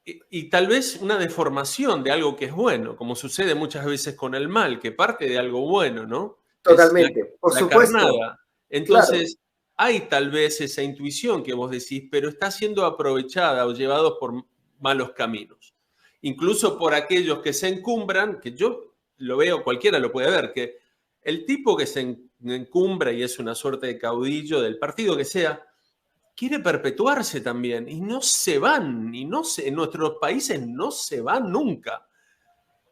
y tal vez una deformación de algo que es bueno, como sucede muchas veces con el mal, que parte de algo bueno, ¿no? Es Totalmente, por la supuesto, carnada. claro. Entonces, hay tal vez esa intuición que vos decís, pero está siendo aprovechada o llevada por malos caminos. Incluso por aquellos que se encumbran, que yo lo veo, cualquiera lo puede ver, que el tipo que se encumbra y es una suerte de caudillo del partido que sea, quiere perpetuarse también y no se van, y no se, en nuestros países no se van nunca.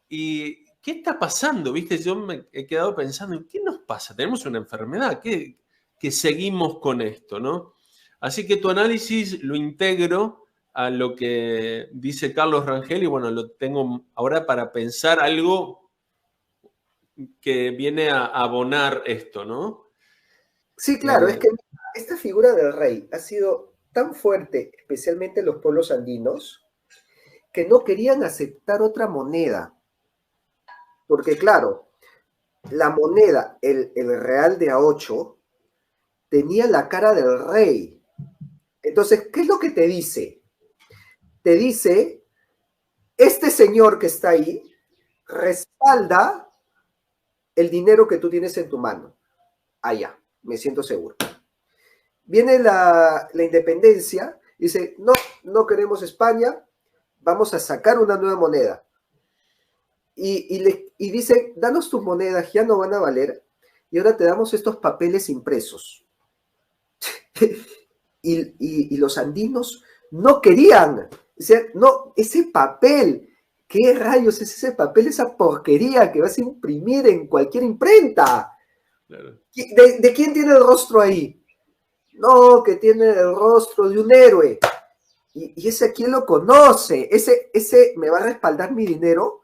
¿Y qué está pasando? ¿Viste? Yo me he quedado pensando, ¿qué nos pasa? ¿Tenemos una enfermedad? ¿Qué, que seguimos con esto, ¿no? Así que tu análisis lo integro a lo que dice Carlos Rangel y bueno, lo tengo ahora para pensar algo que viene a abonar esto, ¿no? Sí, claro, es Eh, que esta figura del rey ha sido tan fuerte, especialmente en los pueblos andinos, que no querían aceptar otra moneda. Porque claro, la moneda, el real de A8, tenía la cara del rey. Entonces, ¿qué es lo que te dice? Te dice, este señor que está ahí respalda el dinero que tú tienes en tu mano. Allá, me siento seguro. Viene la independencia, dice, no, no queremos España, vamos a sacar una nueva moneda. Y dice, danos tus monedas, ya no van a valer, y ahora te damos estos papeles impresos. Y los andinos no querían, o sea, no, ese papel, ¿qué rayos es ese papel, esa porquería que vas a imprimir en cualquier imprenta? claro. ¿De quién tiene el rostro ahí? No, que tiene el rostro de un héroe. Y ese quién lo conoce, ese me va a respaldar mi dinero,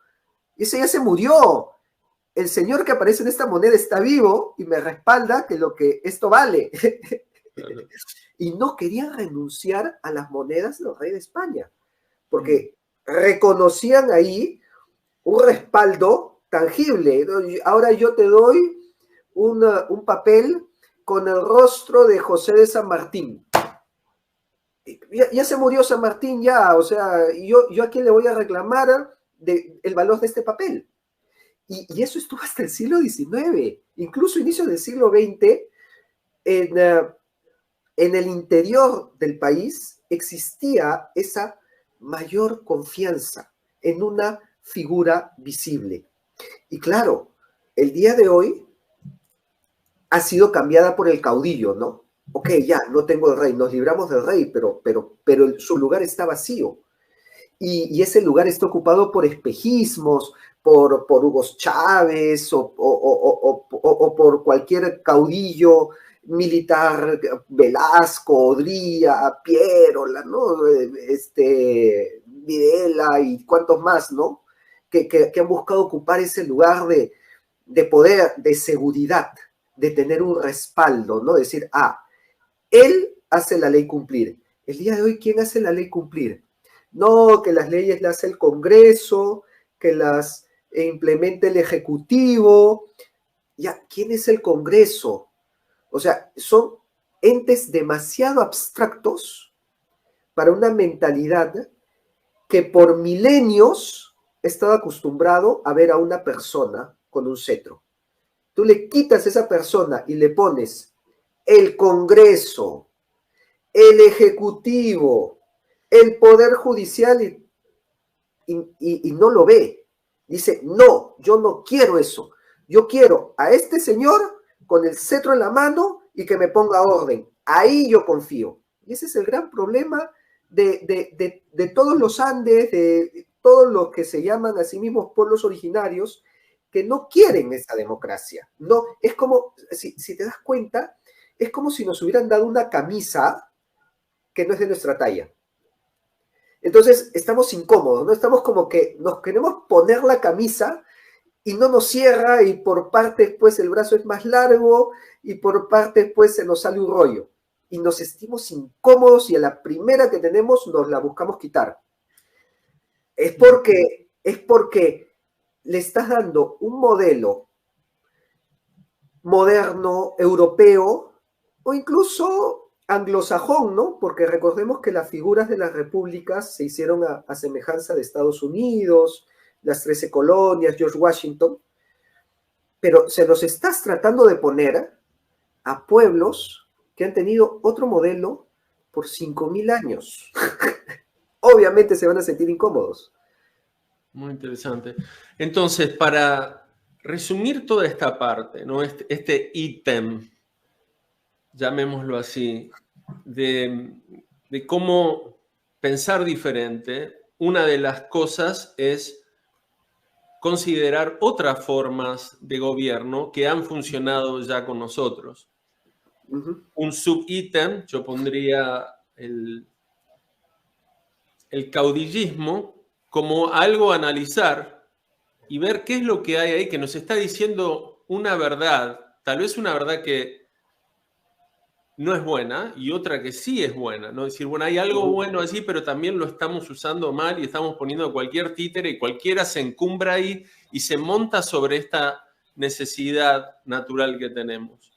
ese ya se murió. El señor que aparece en esta moneda está vivo y me respalda que lo que esto vale. Claro. Y no querían renunciar a las monedas del rey de España, porque reconocían ahí un respaldo tangible. Ahora yo te doy un papel con el rostro de José de San Martín. Ya se murió San Martín, ya, o sea, yo a quién le voy a reclamar el valor de este papel. Y eso estuvo hasta el siglo XIX, incluso inicio del siglo XX, en, en el interior del país existía esa mayor confianza en una figura visible. Y claro, el día de hoy ha sido cambiada por el caudillo, ¿no? Ok, ya, no tengo el rey, nos libramos del rey, pero su lugar está vacío. Y ese lugar está ocupado por espejismos, por Hugo Chávez o por cualquier caudillo militar, Velasco, Odría, Pierola, ¿no? Videla y cuantos más, ¿no? Que han buscado ocupar ese lugar de poder, de seguridad, de tener un respaldo, ¿no? Decir, él hace la ley cumplir. El día de hoy, ¿quién hace la ley cumplir? No, que las leyes las hace el Congreso, que las implemente el Ejecutivo. Ya, ¿quién es el Congreso? O sea, son entes demasiado abstractos para una mentalidad que por milenios ha estado acostumbrado a ver a una persona con un cetro. Tú le quitas a esa persona y le pones el Congreso, el Ejecutivo, el Poder Judicial y no lo ve. Dice, no, yo no quiero eso. Yo quiero a este señor con el cetro en la mano y que me ponga orden. Ahí yo confío. Y ese es el gran problema de todos los Andes, de todos los que se llaman a sí mismos pueblos originarios, que no quieren esa democracia. No, es como, si te das cuenta, es como si nos hubieran dado una camisa que no es de nuestra talla. Entonces estamos incómodos, ¿no? Estamos como que nos queremos poner la camisa y no nos cierra, y por partes pues el brazo es más largo y por partes pues se nos sale un rollo. Y nos sentimos incómodos y a la primera que tenemos nos la buscamos quitar. Es porque le estás dando un modelo moderno, europeo o incluso anglosajón, ¿no? Porque recordemos que las figuras de las repúblicas se hicieron a semejanza de Estados Unidos, las 13 colonias, George Washington, pero se los estás tratando de poner a pueblos que han tenido otro modelo por 5.000 años. Obviamente se van a sentir incómodos. Muy interesante. Entonces, para resumir toda esta parte, ¿no? Este ítem, llamémoslo así, de cómo pensar diferente, una de las cosas es considerar otras formas de gobierno que han funcionado ya con nosotros. Un subítem, yo pondría el caudillismo como algo a analizar y ver qué es lo que hay ahí que nos está diciendo una verdad, tal vez una verdad que no es buena y otra que sí es buena, ¿no? Decir, bueno, hay algo bueno allí, pero también lo estamos usando mal y estamos poniendo cualquier títere y cualquiera se encumbra ahí y se monta sobre esta necesidad natural que tenemos.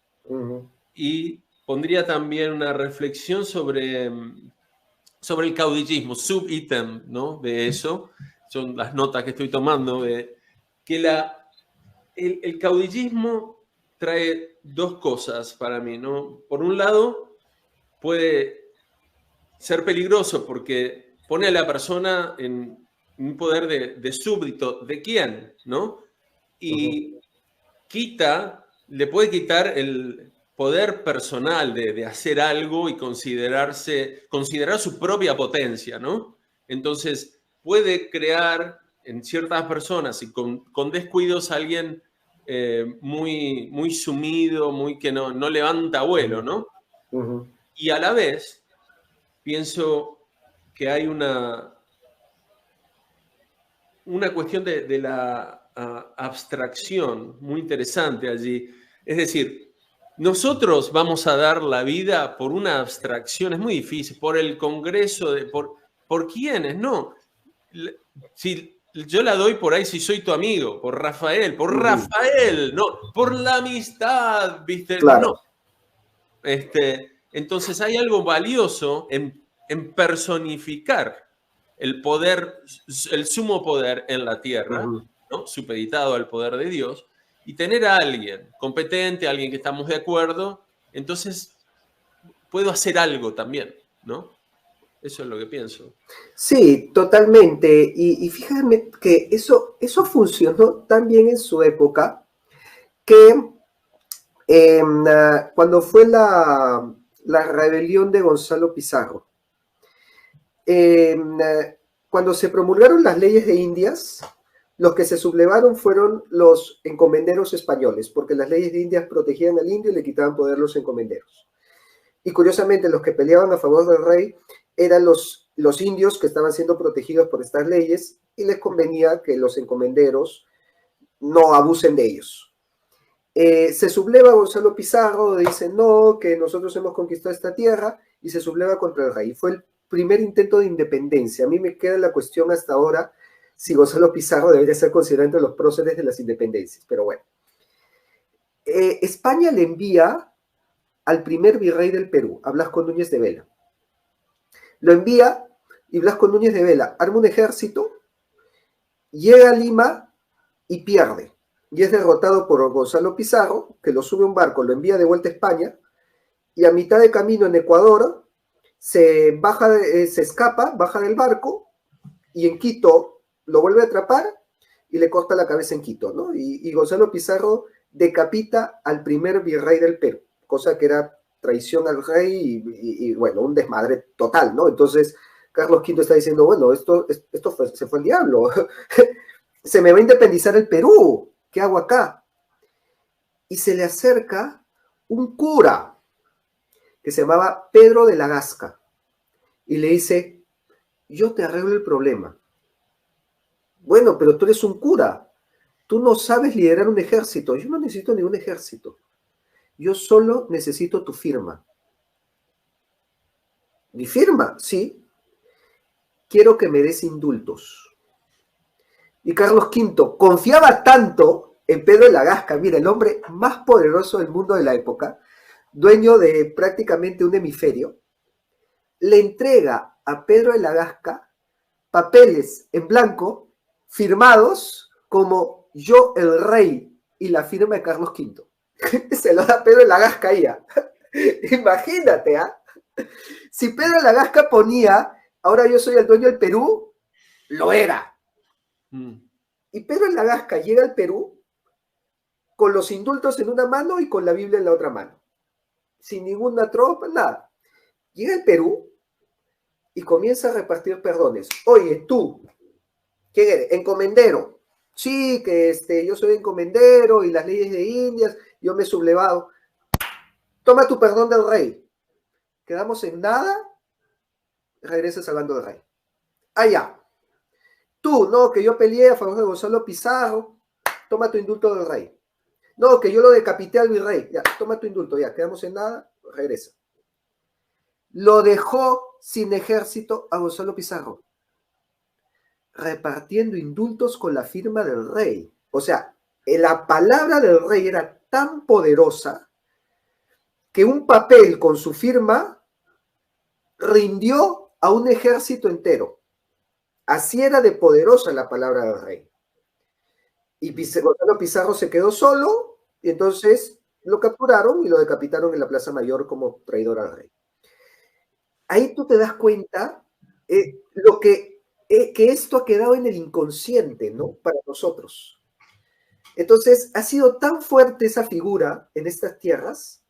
Y pondría también una reflexión sobre el caudillismo, subítem, ¿no? De eso, son las notas que estoy tomando, de que el caudillismo trae dos cosas para mí, ¿no? Por un lado, puede ser peligroso porque pone a la persona en un poder de súbdito, ¿de quién? ¿No? Y le puede quitar el poder personal de hacer algo y considerar su propia potencia, ¿no? Entonces, puede crear en ciertas personas y con descuidos a alguien muy, muy sumido, muy que no levanta vuelo, ¿no? Y a la vez, pienso que hay una cuestión de la abstracción muy interesante allí. Es decir, nosotros vamos a dar la vida por una abstracción, es muy difícil, por el Congreso, ¿por quiénes? No. Si yo la doy por ahí si soy tu amigo, por Rafael, no, por la amistad, ¿viste? Claro. No. Entonces hay algo valioso en personificar el poder, el sumo poder en la tierra, ¿no? Supeditado al poder de Dios, y tener a alguien competente, alguien que estamos de acuerdo, entonces puedo hacer algo también, ¿no? Eso es lo que pienso. Sí, totalmente. Y fíjate que eso funcionó tan bien en su época que cuando fue la rebelión de Gonzalo Pizarro, cuando se promulgaron las leyes de Indias, los que se sublevaron fueron los encomenderos españoles, porque las leyes de Indias protegían al indio y le quitaban poder a los encomenderos. Y curiosamente, los que peleaban a favor del rey eran los indios que estaban siendo protegidos por estas leyes y les convenía que los encomenderos no abusen de ellos. Se subleva Gonzalo Pizarro, dice no, que nosotros hemos conquistado esta tierra, y se subleva contra el rey. Fue el primer intento de independencia. A mí me queda la cuestión hasta ahora si Gonzalo Pizarro debería ser considerado entre los próceres de las independencias, pero bueno. España le envía al primer virrey del Perú, a Blasco Núñez de Vela. Lo envía y Blasco Núñez de Vela arma un ejército, llega a Lima y pierde. Y es derrotado por Gonzalo Pizarro, que lo sube a un barco, lo envía de vuelta a España, y a mitad de camino en Ecuador se escapa, baja del barco, y en Quito lo vuelve a atrapar y le corta la cabeza en Quito, ¿no? Y Gonzalo Pizarro decapita al primer virrey del Perú, cosa que era traición al rey y bueno, un desmadre total, ¿no? Entonces, Carlos V está diciendo, bueno, se fue el diablo. Se me va a independizar el Perú. ¿Qué hago acá? Y se le acerca un cura que se llamaba Pedro de la Gasca y le dice, yo te arreglo el problema. Bueno, pero tú eres un cura. Tú no sabes liderar un ejército. Yo no necesito ningún ejército. Yo solo necesito tu firma. ¿Mi firma? Sí. Quiero que me des indultos. Y Carlos V confiaba tanto en Pedro de la Gasca, mira, el hombre más poderoso del mundo de la época, dueño de prácticamente un hemisferio, le entrega a Pedro de la Gasca papeles en blanco firmados como yo el rey y la firma de Carlos V. Se lo da Pedro de la Gasca ya. Imagínate, ¿ah? Si Pedro de la Gasca ponía, ahora yo soy el dueño del Perú, lo era. Y Pedro de la Gasca llega al Perú con los indultos en una mano y con la Biblia en la otra mano. Sin ninguna tropa, nada. Llega al Perú y comienza a repartir perdones. Oye, tú, ¿quién eres? Encomendero. Sí, que yo soy encomendero y las leyes de Indias, yo me he sublevado. Toma tu perdón del rey. Quedamos en nada, regresas al bando del rey. Allá. Tú, no, que yo peleé a favor de Gonzalo Pizarro, toma tu indulto del rey. No, que yo lo decapité al virrey, ya, toma tu indulto, ya, quedamos en nada, regresa. Lo dejó sin ejército a Gonzalo Pizarro, repartiendo indultos con la firma del rey. O sea, la palabra del rey era tan poderosa que un papel con su firma rindió a un ejército entero. Así era de poderosa la palabra del rey. Y Gonzalo Pizarro se quedó solo y entonces lo capturaron y lo decapitaron en la Plaza Mayor como traidor al rey. Ahí tú te das cuenta que esto ha quedado en el inconsciente, ¿no? Para nosotros. Entonces, ha sido tan fuerte esa figura en estas tierras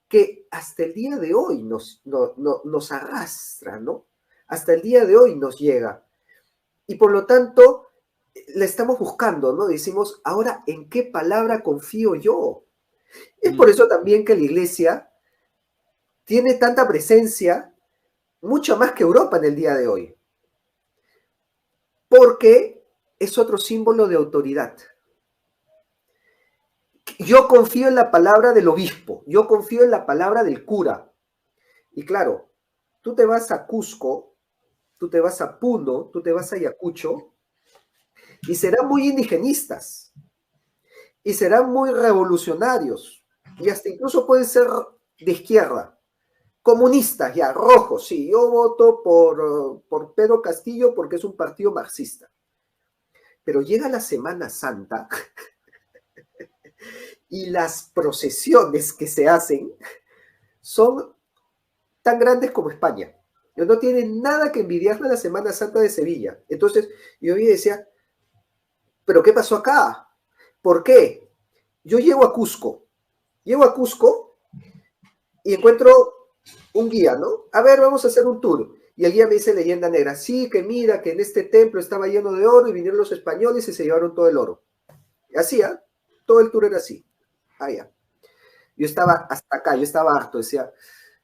que hasta el día de hoy nos arrastra, ¿no? Hasta el día de hoy nos llega. Y por lo tanto, la estamos buscando, ¿no? Decimos, ahora, ¿en qué palabra confío yo? Es por eso también que la iglesia tiene tanta presencia, mucho más que Europa en el día de hoy. Porque es otro símbolo de autoridad. Yo confío en la palabra del obispo, yo confío en la palabra del cura. Y claro, tú te vas a Cusco, tú te vas a Puno, tú te vas a Ayacucho, y serán muy indigenistas, y serán muy revolucionarios, y hasta incluso pueden ser de izquierda, comunistas, ya, rojos, sí, yo voto por Pedro Castillo porque es un partido marxista. Pero llega la Semana Santa y las procesiones que se hacen son tan grandes como España. No tienen nada que envidiarle a la Semana Santa de Sevilla. Entonces, yo decía, ¿pero qué pasó acá? ¿Por qué? Yo llego a Cusco y encuentro un guía, ¿no? A ver, vamos a hacer un tour. Y el guía me dice leyenda negra, sí, que mira, que en este templo estaba lleno de oro y vinieron los españoles y se llevaron todo el oro. Y así, ¿eh? Todo el tour era así. Ya. Yo estaba hasta acá, yo estaba harto, decía,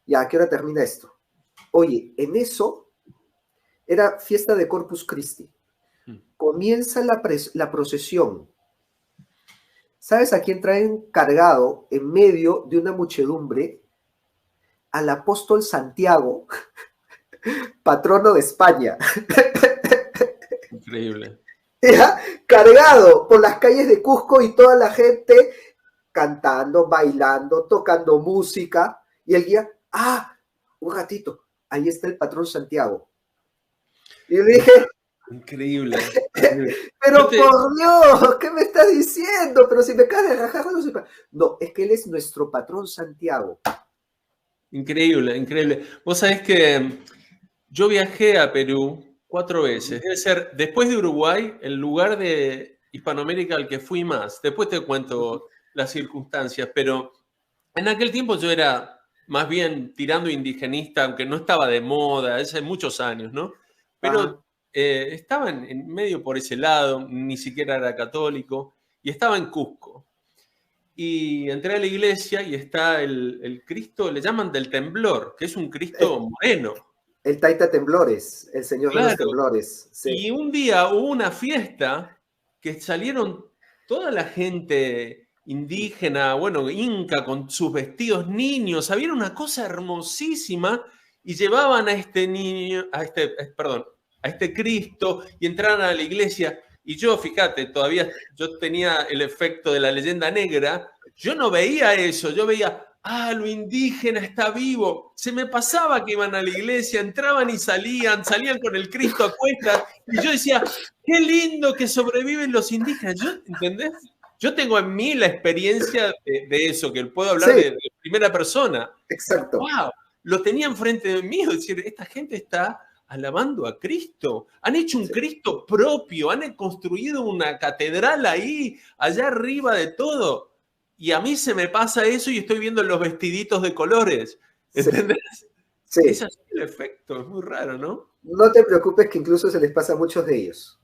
ya, ¿a qué hora termina esto? Oye, en eso era fiesta de Corpus Christi. Comienza la procesión. ¿Sabes a quién traen cargado en medio de una muchedumbre? Al apóstol Santiago, patrono de España. Increíble. ¿Ya? Cargado por las calles de Cusco y toda la gente cantando, bailando, tocando música. Y el guía, un ratito, ahí está el patrón Santiago. Y le dije, increíble. Pero por Dios, ¿qué me estás diciendo? Pero si me acabas de rajar, no, es que él es nuestro patrón Santiago. Increíble, increíble. Vos sabés que yo viajé a Perú 4 veces. Debe ser, después de Uruguay, el lugar de Hispanoamérica al que fui más. Después te cuento las circunstancias, pero en aquel tiempo yo era más bien tirando indigenista, aunque no estaba de moda, hace muchos años, ¿no? Ajá. Pero estaba en medio por ese lado, ni siquiera era católico, y estaba en Cusco. Y entré a la iglesia y está el Cristo, le llaman del temblor, que es un Cristo El, moreno. el Taita Temblores, el señor de los Claro. temblores. Sí. Y un día hubo una fiesta que salieron toda la gente indígena, bueno, inca, con sus vestidos niños. Había una cosa hermosísima y llevaban a este niño, perdón, a este Cristo y entraron a la iglesia. Y yo, fíjate, todavía yo tenía el efecto de la leyenda negra. Yo no veía eso, yo veía, lo indígena está vivo. Se me pasaba que iban a la iglesia, entraban y salían con el Cristo a cuestas. Y yo decía, qué lindo que sobreviven los indígenas. ¿Entendés? Yo tengo en mí la experiencia de eso, que puedo hablar Sí, de primera persona. exacto. ¡Wow! Lo tenía enfrente de mí, es decir, esta gente está alabando a Cristo. Han hecho un Sí, Cristo propio, han construido una catedral ahí, allá arriba de todo. Y a mí se me pasa eso y estoy viendo los vestiditos de colores. sí, ¿Entendés? Es sí. así el efecto, es muy raro, ¿no? No te preocupes que incluso se les pasa a muchos de ellos.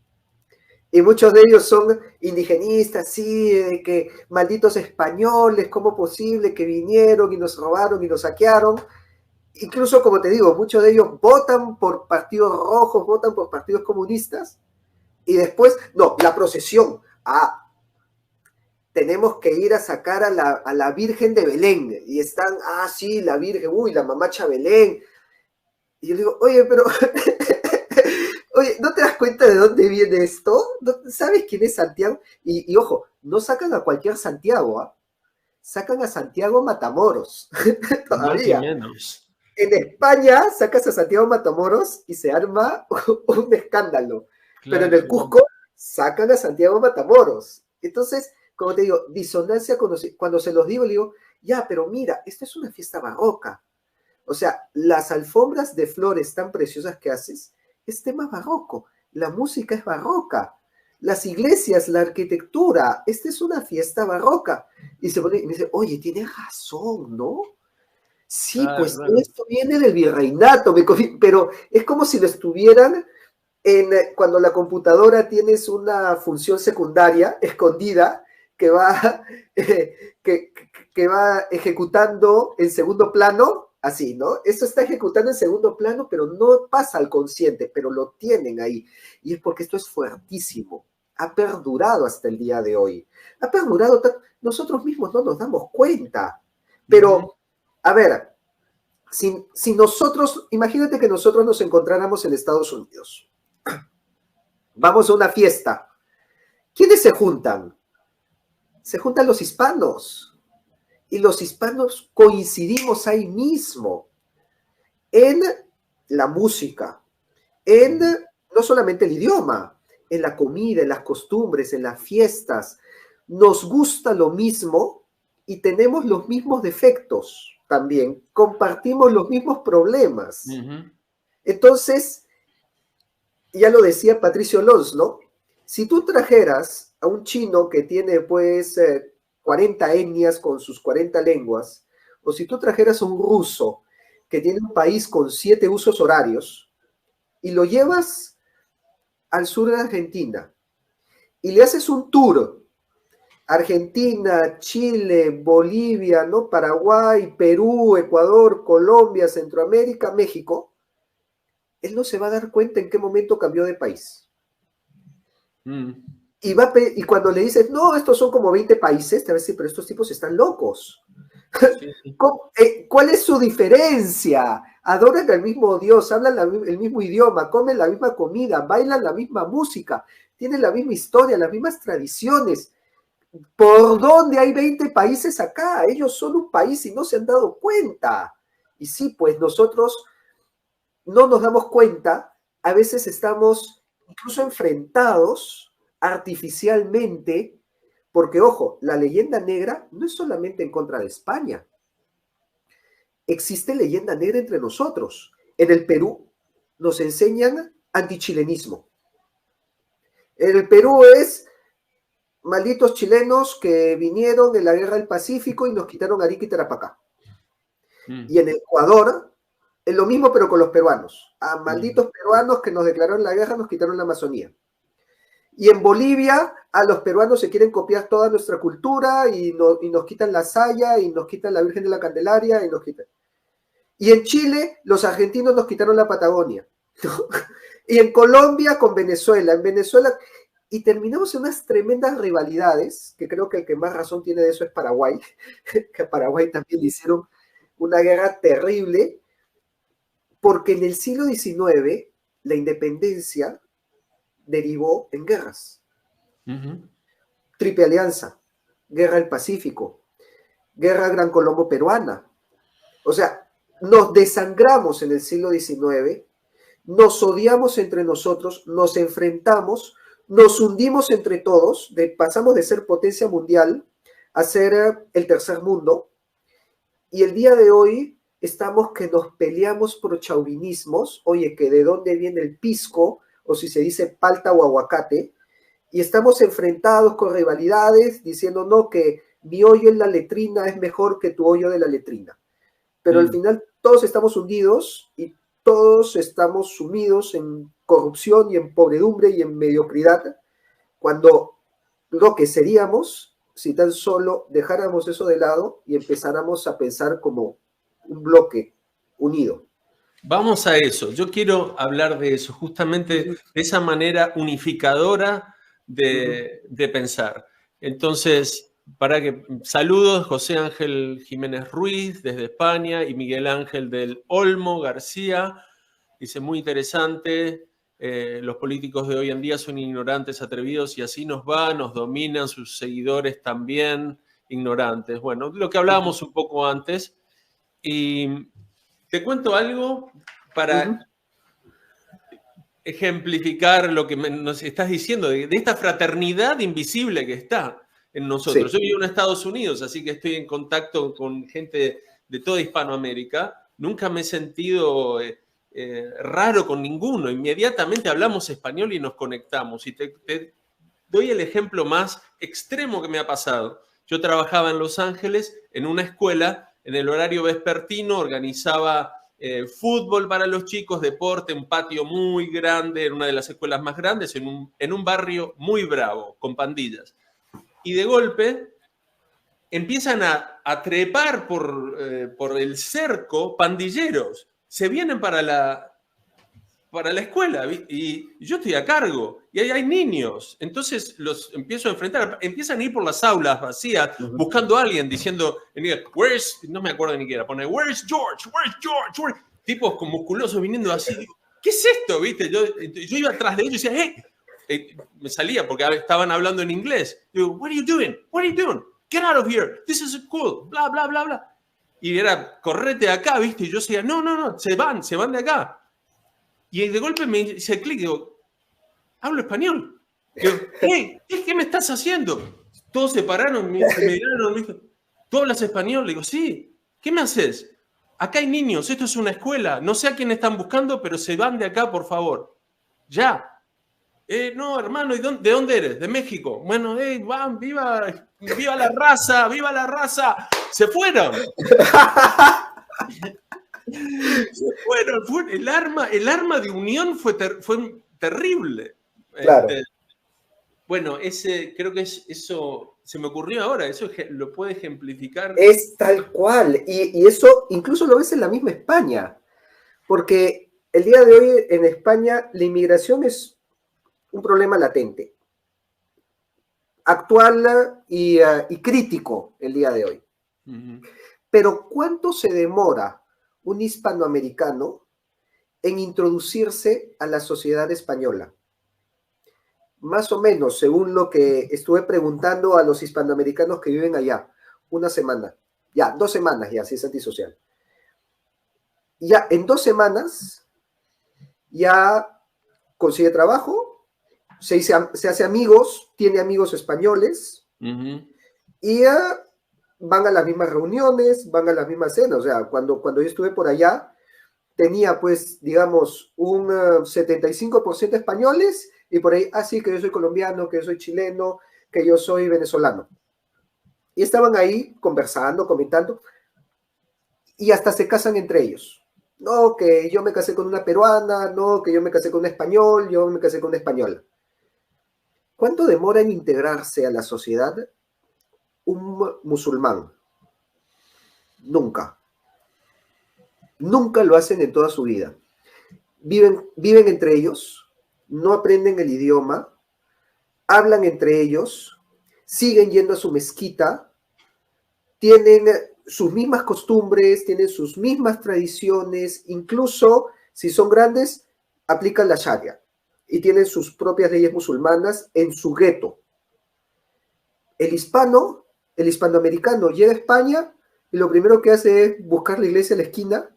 Y muchos de ellos son indigenistas, sí, de que malditos españoles, ¿cómo posible que vinieron y nos robaron y nos saquearon? Incluso, como te digo, muchos de ellos votan por partidos rojos, votan por partidos comunistas, y después, no, la procesión, tenemos que ir a sacar a la Virgen de Belén, y están, sí, la Virgen, uy, la mamacha Belén, y yo digo, oye, pero, oye, ¿no te das cuenta de dónde viene esto? ¿Sabes quién es Santiago? Y ojo, no sacan a cualquier Santiago, ¿ah? Sacan a Santiago Matamoros, Ni más ni todavía. menos. En España sacas a Santiago Matamoros y se arma un escándalo. Pero en Claro, el Cusco sacan a Santiago Matamoros. Entonces, como te digo, disonancia cuando se los digo, le digo, ya, pero mira, esta es una fiesta barroca. O sea, las alfombras de flores tan preciosas que haces es tema barroco. La música es barroca. Las iglesias, la arquitectura, esta es una fiesta barroca. Y me dice, oye, tienes razón, ¿no? Sí, claro, pues todo claro. esto viene del virreinato, pero es como si lo estuvieran cuando la computadora tienes una función secundaria escondida que va, que va ejecutando en segundo plano, así, ¿no? Eso está ejecutando en segundo plano, pero no pasa al consciente, pero lo tienen ahí. Y es porque esto es fuertísimo. Ha perdurado hasta el día de hoy. Ha perdurado, nosotros mismos no nos damos cuenta. Ujú. Pero, a ver, si nosotros, imagínate que nosotros nos encontráramos en Estados Unidos. Vamos a una fiesta. ¿Quiénes se juntan? Se juntan los hispanos. Y los hispanos coincidimos ahí mismo en la música, en no solamente el idioma, en la comida, en las costumbres, en las fiestas. Nos gusta lo mismo y tenemos los mismos defectos también. Compartimos los mismos problemas. Ujú. Entonces, ya lo decía Patricio Lons, ¿no? Si tú trajeras a un chino que tiene pues 40 etnias con sus 40 lenguas, o si tú trajeras a un ruso que tiene un país con 7 usos horarios y lo llevas al sur de Argentina y le haces un tour, Argentina, Chile, Bolivia, ¿no? Paraguay, Perú, Ecuador, Colombia, Centroamérica, México, él no se va a dar cuenta en qué momento cambió de país. Mm. Y cuando le dices, no, estos son como 20 países, te va a decir, pero estos tipos están locos. Sí, sí. ¿Cuál es su diferencia? Adoran al mismo Dios, hablan el mismo idioma, comen la misma comida, bailan la misma música, tienen la misma historia, las mismas tradiciones. ¿Por dónde hay 20 países acá? Ellos son un país y no se han dado cuenta. Y sí, pues nosotros no nos damos cuenta, a veces estamos incluso enfrentados artificialmente, porque ojo, la leyenda negra no es solamente en contra de España, existe leyenda negra entre nosotros. En el Perú nos enseñan antichilenismo. En el Perú es malditos chilenos que vinieron en la guerra del Pacífico y nos quitaron Arica y Tarapacá. Y en Ecuador, es lo mismo, pero con los peruanos. A malditos peruanos que nos declararon la guerra, nos quitaron la Amazonía. Y en Bolivia, a los peruanos se quieren copiar toda nuestra cultura y nos quitan la saya y nos quitan la Virgen de la Candelaria y nos quitan. Y en Chile, los argentinos nos quitaron la Patagonia, ¿no? Y en Colombia con Venezuela. En Venezuela, y terminamos en unas tremendas rivalidades, que creo que el que más razón tiene de eso es Paraguay, que a Paraguay también le hicieron una guerra terrible, porque en el siglo XIX la independencia derivó en guerras. Triple Alianza, Guerra del Pacífico, Guerra Gran Colombo Peruana. O sea, nos desangramos en el siglo XIX, nos odiamos entre nosotros, nos enfrentamos, nos hundimos entre todos, pasamos de ser potencia mundial a ser el tercer mundo, y el día de hoy estamos que nos peleamos por chauvinismos, oye, que de dónde viene el pisco, o si se dice palta o aguacate, y estamos enfrentados con rivalidades, diciendo no, que mi hoyo en la letrina es mejor que tu hoyo de la letrina. Pero al final todos estamos hundidos y todos estamos sumidos en corrupción y en pobredumbre y en mediocridad, cuando lo que seríamos si tan solo dejáramos eso de lado y empezáramos a pensar como un bloque unido. Vamos a eso. Yo quiero hablar de eso, justamente de esa manera unificadora de pensar. Entonces, saludos, José Ángel Jiménez Ruiz desde España y Miguel Ángel del Olmo García. Dice, muy interesante, los políticos de hoy en día son ignorantes, atrevidos y así nos va, nos dominan, sus seguidores también ignorantes. Bueno, lo que hablábamos un poco antes. Y te cuento algo para ejemplificar lo que nos estás diciendo, de esta fraternidad invisible que está en nosotros. Sí. Yo vivo en Estados Unidos, así que estoy en contacto con gente de toda Hispanoamérica. Nunca me he sentido raro con ninguno. Inmediatamente hablamos español y nos conectamos. Y te doy el ejemplo más extremo que me ha pasado. Yo trabajaba en Los Ángeles en una escuela, en el horario vespertino, organizaba fútbol para los chicos, deporte, un patio muy grande, en una de las escuelas más grandes, en un barrio muy bravo, con pandillas. Y de golpe empiezan a trepar por el cerco pandilleros. Se vienen para la escuela y yo estoy a cargo y ahí hay niños. Entonces los empiezo a enfrentar. Empiezan a ir por las aulas vacías buscando a alguien diciendo, no me acuerdo ni qué era, pone, where's George? Where's George? Tipos con musculosos viniendo así. Digo, ¿qué es esto? ¿Viste? Yo iba atrás de ellos y decía, hey, me salía porque estaban hablando en inglés. Digo, what are you doing? What are you doing? Get out of here. This is cool. Bla, bla, bla, bla. Y era, correte de acá, ¿viste? Y yo decía, no, se van de acá. Y de golpe me hice clic, digo, hablo español. Digo, hey, ¿qué me estás haciendo? Todos se pararon, me miraron, me dijeron, ¿tú hablas español? Le digo, sí. ¿Qué me haces? Acá hay niños, esto es una escuela. No sé a quién están buscando, pero se van de acá, por favor. Ya. No, hermano, ¿de dónde eres? De México. Bueno, van, viva la raza, viva la raza. Se fueron. Bueno, el arma de unión fue terrible. Claro. Bueno, creo que eso se me ocurrió ahora, eso lo puede ejemplificar. Es tal cual, y eso incluso lo ves en la misma España, porque el día de hoy en España la inmigración es un problema latente, actual y crítico el día de hoy. Pero ¿cuánto se demora un hispanoamericano en introducirse a la sociedad española? Más o menos, según lo que estuve preguntando a los hispanoamericanos que viven allá, 1 semana, 2 semanas ya, si es antisocial. Ya en 2 semanas ya consigue trabajo, se hace amigos, tiene amigos españoles, y ya van a las mismas reuniones, van a las mismas cenas. O sea, cuando yo estuve por allá, tenía pues, digamos, un 75% españoles, y por ahí, sí, que yo soy colombiano, que yo soy chileno, que yo soy venezolano. Y estaban ahí conversando, comentando, y hasta se casan entre ellos. No, que yo me casé con una peruana, no, que yo me casé con un español, yo me casé con una española. ¿Cuánto demora en integrarse a la sociedad un musulmán? Nunca. Nunca lo hacen en toda su vida. Viven entre ellos, no aprenden el idioma, hablan entre ellos, siguen yendo a su mezquita, tienen sus mismas costumbres, tienen sus mismas tradiciones, incluso si son grandes, aplican la Sharia y tienen sus propias leyes musulmanas en su gueto. El hispanoamericano llega a España y lo primero que hace es buscar la iglesia a la esquina,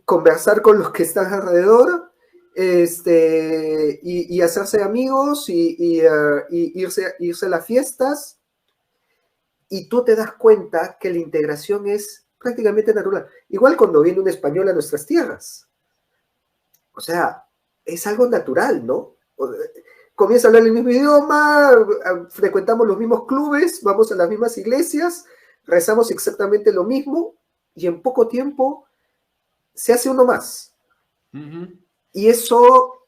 conversar con los que están alrededor, y hacerse amigos y irse a las fiestas, y tú te das cuenta que la integración es prácticamente natural. Igual cuando viene un español a nuestras tierras. O sea, es algo natural, ¿no? Comienza a hablar el mismo idioma, frecuentamos los mismos clubes, vamos a las mismas iglesias, rezamos exactamente lo mismo, y en poco tiempo se hace uno más. Y eso,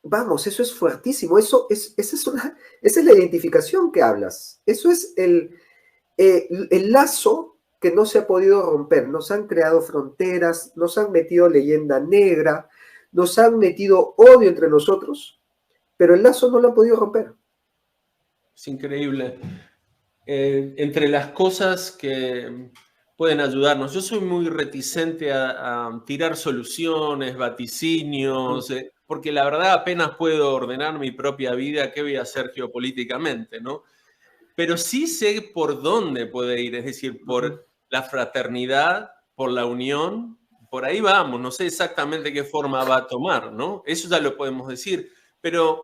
vamos, eso es fuertísimo. Esa es la identificación que hablas. Eso es el lazo que no se ha podido romper. Nos han creado fronteras, nos han metido leyenda negra, nos han metido odio entre nosotros, pero el lazo no lo han podido romper. Es increíble. Entre las cosas que pueden ayudarnos, yo soy muy reticente a tirar soluciones, vaticinios, porque la verdad apenas puedo ordenar mi propia vida, qué voy a hacer geopolíticamente, ¿no? Pero sí sé por dónde puede ir, es decir, por la fraternidad, por la unión, por ahí vamos, no sé exactamente qué forma va a tomar, ¿no? Eso ya lo podemos decir, pero